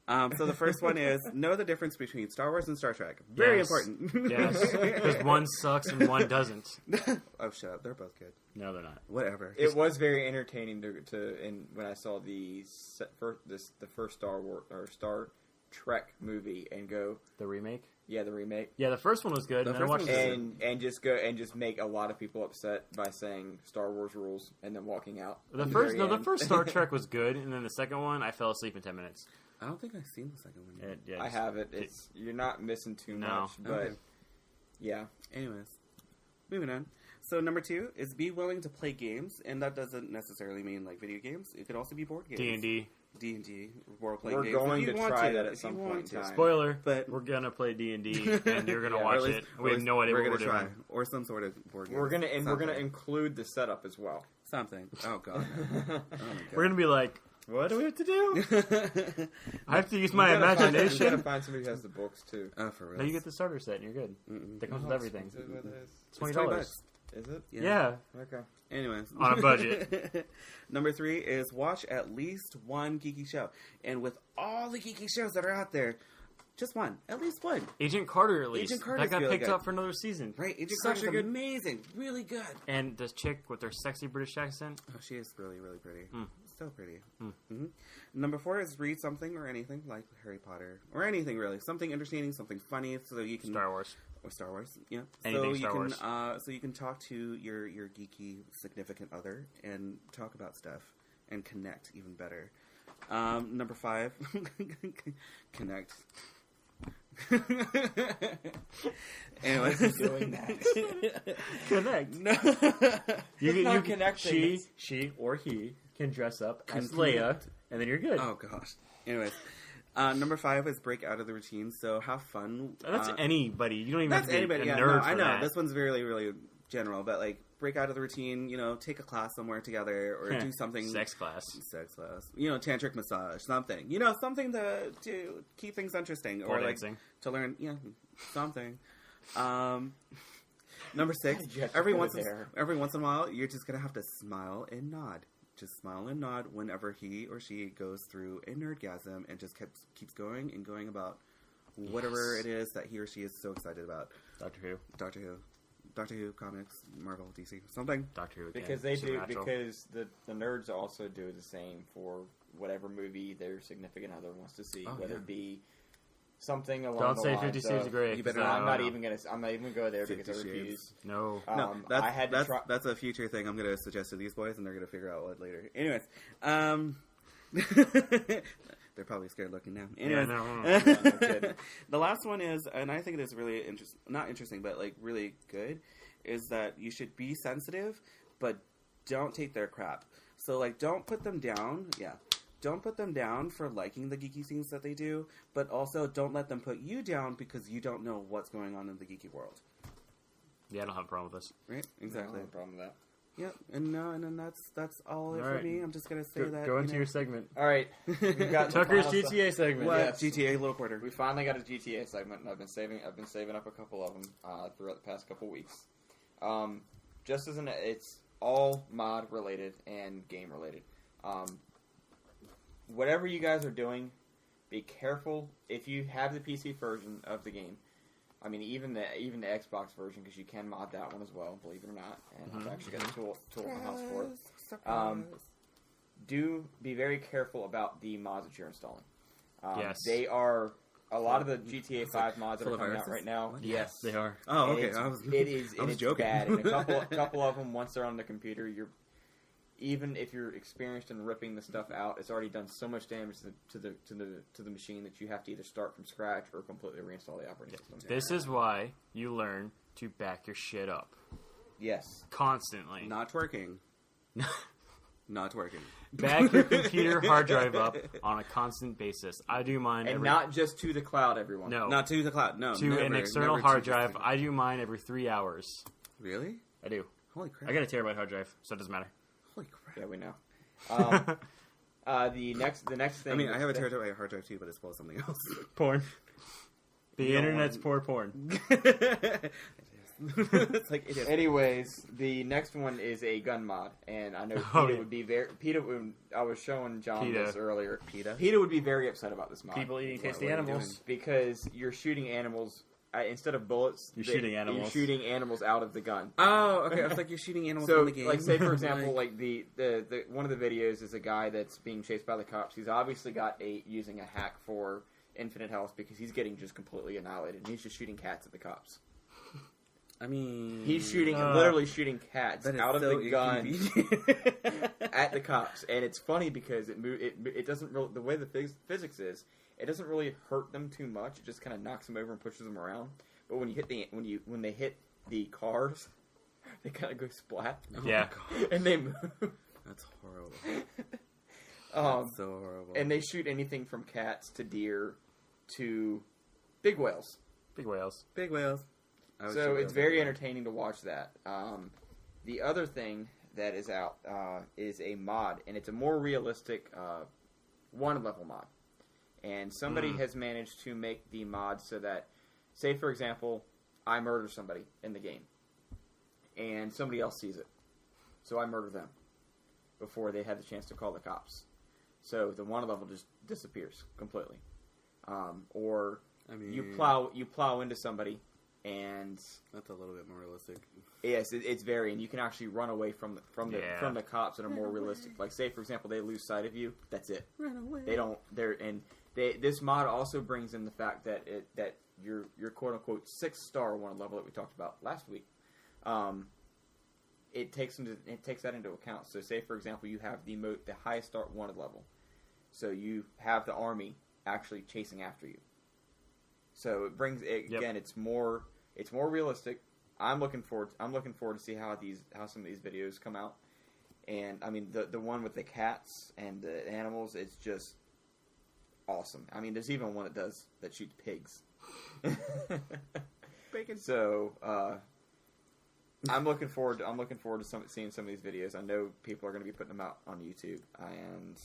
So the first one is know the difference between Star Wars and Star Trek. Very Yes. important. Yes, because one sucks and one doesn't. Oh, shut up. They're both good. No, they're not. Whatever. It was very entertaining and when I saw the first Star Wars or Star Trek movie and go, The remake. yeah, the remake, Yeah, the first one was good, The and then I first watched one the was and just make a lot of people upset by saying Star Wars rules and then walking out. The at first, very no, the end. first Star Trek was good, and then the second one, I fell asleep in 10 minutes. I don't think I've seen the second one yet. Yeah, I just- have it. It's you're not missing too No. much, but Okay. yeah. Anyways, moving on. So number 2 is be willing to play games, and that doesn't necessarily mean like video games. It could also be board games. D&D. D&D, role-playing We're games. going if you to want try to, that at if some you point want in to. time. Spoiler, But we're gonna play D&D, and you're gonna Yeah, watch Or at it. least- We have no idea we're what we're gonna try, doing. or some sort of board game. We're gonna Something. include the setup as well. Something. Oh god. No. Oh, my God. We're gonna be like, what do we have to do? I have to use my You gotta find imagination. somebody who has the books too. Oh, for real. No, you get the starter set, and you're good. Mm-mm. That comes How with everything. expensive it is? It's $20. Is it? Yeah. Okay. Anyways. On a budget. Number 3 is watch at least one geeky show. And with all the geeky shows that are out there, just one. At least one. Agent Carter, at least. Agent Carter's that got really picked good. up for another season. Right? Agent Such Carter's a good. amazing. Really good. And this chick with her sexy British accent. Oh, she is really, really pretty. Mm. So pretty. Mm. hmm Number 4 is read something or anything like Harry Potter. Or anything, really. Something entertaining, something funny, so you can... Star Wars. Or Star Wars, yeah. Anything so Star you Wars. can, so you can talk to your geeky significant other and talk about stuff and connect even better. Number 5, connect. Anyway, Doing that. Connect. No. Not you connecting. she or he can dress up as Can Leia, connect. and then you're good. Oh gosh. Anyways, number 5 is break out of the routine. So have fun. That's anybody. You don't even That's have to anybody. be a Yeah, nerd no, for I know that. this one's really, really general, but like break out of the routine. You know, take a class somewhere together or do something. Sex class. Sex class. You know, tantric massage, something. You know, something to keep things interesting Pole or like dancing. to learn. Yeah, something. Number 6. Why did you have to Every put once it there? every once in a while, you're just gonna have to smile and nod. Just smile and nod whenever he or she goes through a nerdgasm and just keeps going and going about whatever Yes. it is that he or she is so excited about. Doctor Who. Doctor Who, comics, Marvel, DC, something. Doctor Who. Again. Because they do, Supernatural. because the nerds also do the same for whatever movie their significant other wants to see, Oh, whether yeah. it be something along Don't the say lines 50 Shades of, of Grey. You 'cause better I I'm don't not know. even gonna go there because I 50 Shades. refuse. No. No, I had to try. that's a future thing I'm going to suggest to these boys, and they're going to figure out what later. Anyways, they're probably scared looking now. Anyways, no. kidding. the last one is, and I think it is really not interesting, but like really good, is that you should be sensitive, but don't take their crap. So like, don't put them down. Yeah. Don't put them down for liking the geeky scenes that they do, but also don't let them put you down because you don't know what's going on in the geeky world. Yeah, I don't have a problem with this. Right? Exactly. No problem with that. Yep. And then that's all it All for right. me. I'm just gonna say that. Go you into know- your segment. All right, we've got the Tucker's final stuff. GTA segment. What? Yes. GTA Little Quarter. We finally got a GTA segment, and I've been saving up a couple of them throughout the past couple weeks. Just as it's all mod related and game related. Whatever you guys are doing, be careful if you have the PC version of the game. I mean, even the Xbox version, because you can mod that one as well. Believe it or not, and I've actually got a tool in my house for it. Surprise. Do be very careful about the mods that you're installing. Yes. They are a lot of the GTA 5 mods that full are of coming out viruses? right now. What? Yes, They are. Oh, And okay. it's- I was. It is. I was it's joking. Bad. And a couple of them, once they're on the computer, you're even if you're experienced in ripping the stuff out, it's already done so much damage to the machine that you have to either start from scratch or completely reinstall the operating system. This is why you learn to back your shit up Yes. constantly. Not twerking. Not working. Back your computer hard drive up on a constant basis. I do mine And every not just to the cloud, everyone. no Not to the cloud. No. to never, an external never hard to drive. the- I do mine every 3 hours. Really? I do. Holy crap! I got a terabyte hard drive, so it doesn't matter. Holy crap! Yeah, we know. The next thing. I mean, I have a that- terabyte hard drive too, but it's full of something else. Porn. The You don't internet's want- poor porn. It's like it is. Anyways, the next one is a gun mod, and I know PETA Oh, yeah. would be very. I was showing John PETA. this earlier. PETA? PETA would be very upset about this mod People eating What tasty are you animals. because you're shooting animals instead of bullets. You're shooting animals. You're shooting animals out of the gun. Oh, okay. I was like, you're shooting animals So, in the game. like, say for example, like the one of the videos is a guy that's being chased by the cops. He's obviously using a hack for infinite health because he's getting just completely annihilated. And he's just shooting cats at the cops. I mean, He's shooting, Uh, literally shooting cats that is out of so the gun inconvenient. at the cops, and it's funny because it doesn't really, the way the physics is, it doesn't really hurt them too much. It just kind of knocks them over and pushes them around. But when they hit the cars, they kind of go splat. Oh Yeah. my God. And they move. That's horrible. Um, So horrible. and they shoot anything from cats to deer to big whales. Big whales. Big whales. I would So shoot it's whales very everywhere. entertaining to watch that. The other thing that is out is a mod, and it's a more realistic one level mod. And somebody has managed to make the mod so that, say for example, I murder somebody in the game, and somebody else sees it. So I murder them before they have the chance to call the cops. So the one level just disappears completely. Or I mean, you plow into somebody, and That's a little bit more realistic. yes, it's very, and you can actually run away from Yeah. the cops that are more realistic. Like, say for example, they lose sight of you. That's it. Run away. They don't. This mod also brings in the fact that your quote unquote 6-star one level that we talked about last week. It takes that into account. So, say for example, you have the highest star wanted level. So you have the army actually chasing after you. So it brings it Yep. again. It's more realistic. I'm looking forward to see how some of these videos come out. And I mean the one with the cats and the animals, it's just awesome. I mean, there's even one that shoots pigs. Bacon. So I'm looking forward to seeing some of these videos. I know people are going to be putting them out on YouTube, and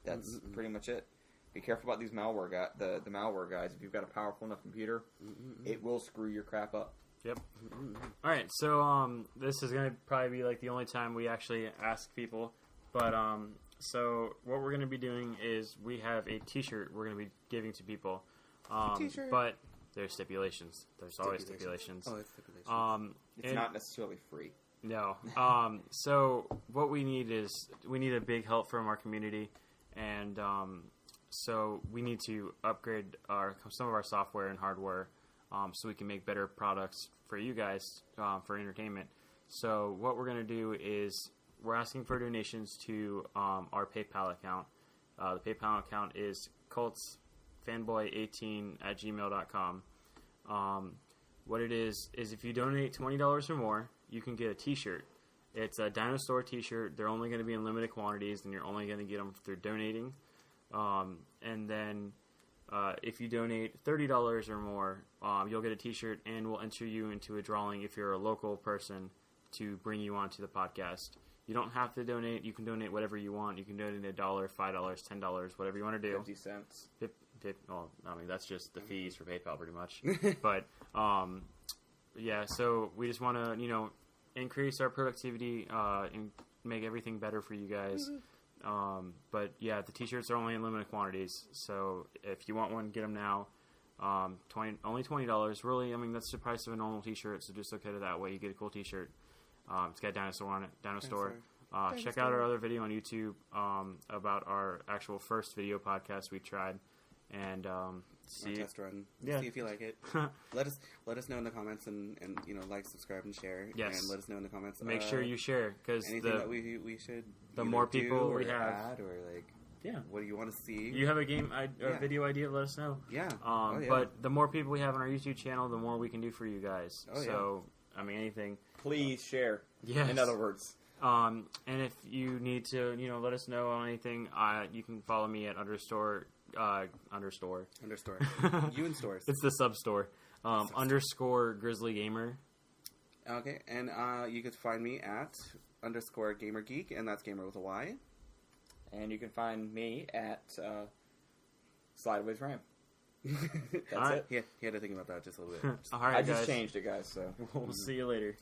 that's pretty much it. Be careful about these malware the malware guys. If you've got a powerful enough computer, it will screw your crap up. Yep. All right, so this is gonna probably be like the only time we actually ask people, but so what we're gonna be doing is we have a T-shirt we're gonna be giving to people, T-shirt. but there's stipulations. There's always stipulations. Oh, it's stipulations. It's and- not necessarily free. No. So what we need is a big help from our community, and so we need to upgrade some of our software and hardware, so we can make better products for you guys for entertainment. So what we're going to do is we're asking for donations to our PayPal account. The PayPal account is cultsfanboy18@gmail.com. What it is if you donate $20 or more, you can get a T-shirt. It's a Dinosaur T-shirt. They're only going to be in limited quantities, and you're only going to get them through donating. And then if you donate $30 or more, you'll get a T-shirt, and we'll enter you into a drawing if you're a local person to bring you onto the podcast. You don't have to donate. You can donate whatever you want. You can donate $1, $5, $10, whatever you want to do. 50 cents. Well, I mean, that's just the fees for PayPal, pretty much. But yeah, so we just want to, increase our productivity and make everything better for you guys. But yeah, the T-shirts are only in limited quantities, so if you want one, get them now. Only $20. Really, I mean, that's the price of a normal T-shirt, so just look at it that way. You get a cool T-shirt. It's got Dinosaur on it. Dinosaur. Check out our other video on YouTube about our actual first video podcast we tried, and see. Test run. Yeah. See if you like it. Let us know in the comments and like, subscribe, and share. Yes. And let us know in the comments. Make sure you share, because anything that we should. the either more do people or we have- add, or like, yeah. what do you want to see? You have a game, Yeah. video idea? Let us know. Yeah. But the more people we have on our YouTube channel, the more we can do for you guys. Oh, yeah. So, I mean, anything. Please share. Yes. In other words. And if you need to, let us know on anything, you can follow me at understore. Understore. You in stores. It's the sub store. Underscore Grizzly Gamer. Okay, and you can find me at _GamerGeek, and that's gamer with a Y. And you can find me at Slideways Ram. That's All right. it. He had to think about that just a little bit. All right, I just guys. changed it, guys. So We'll see you later.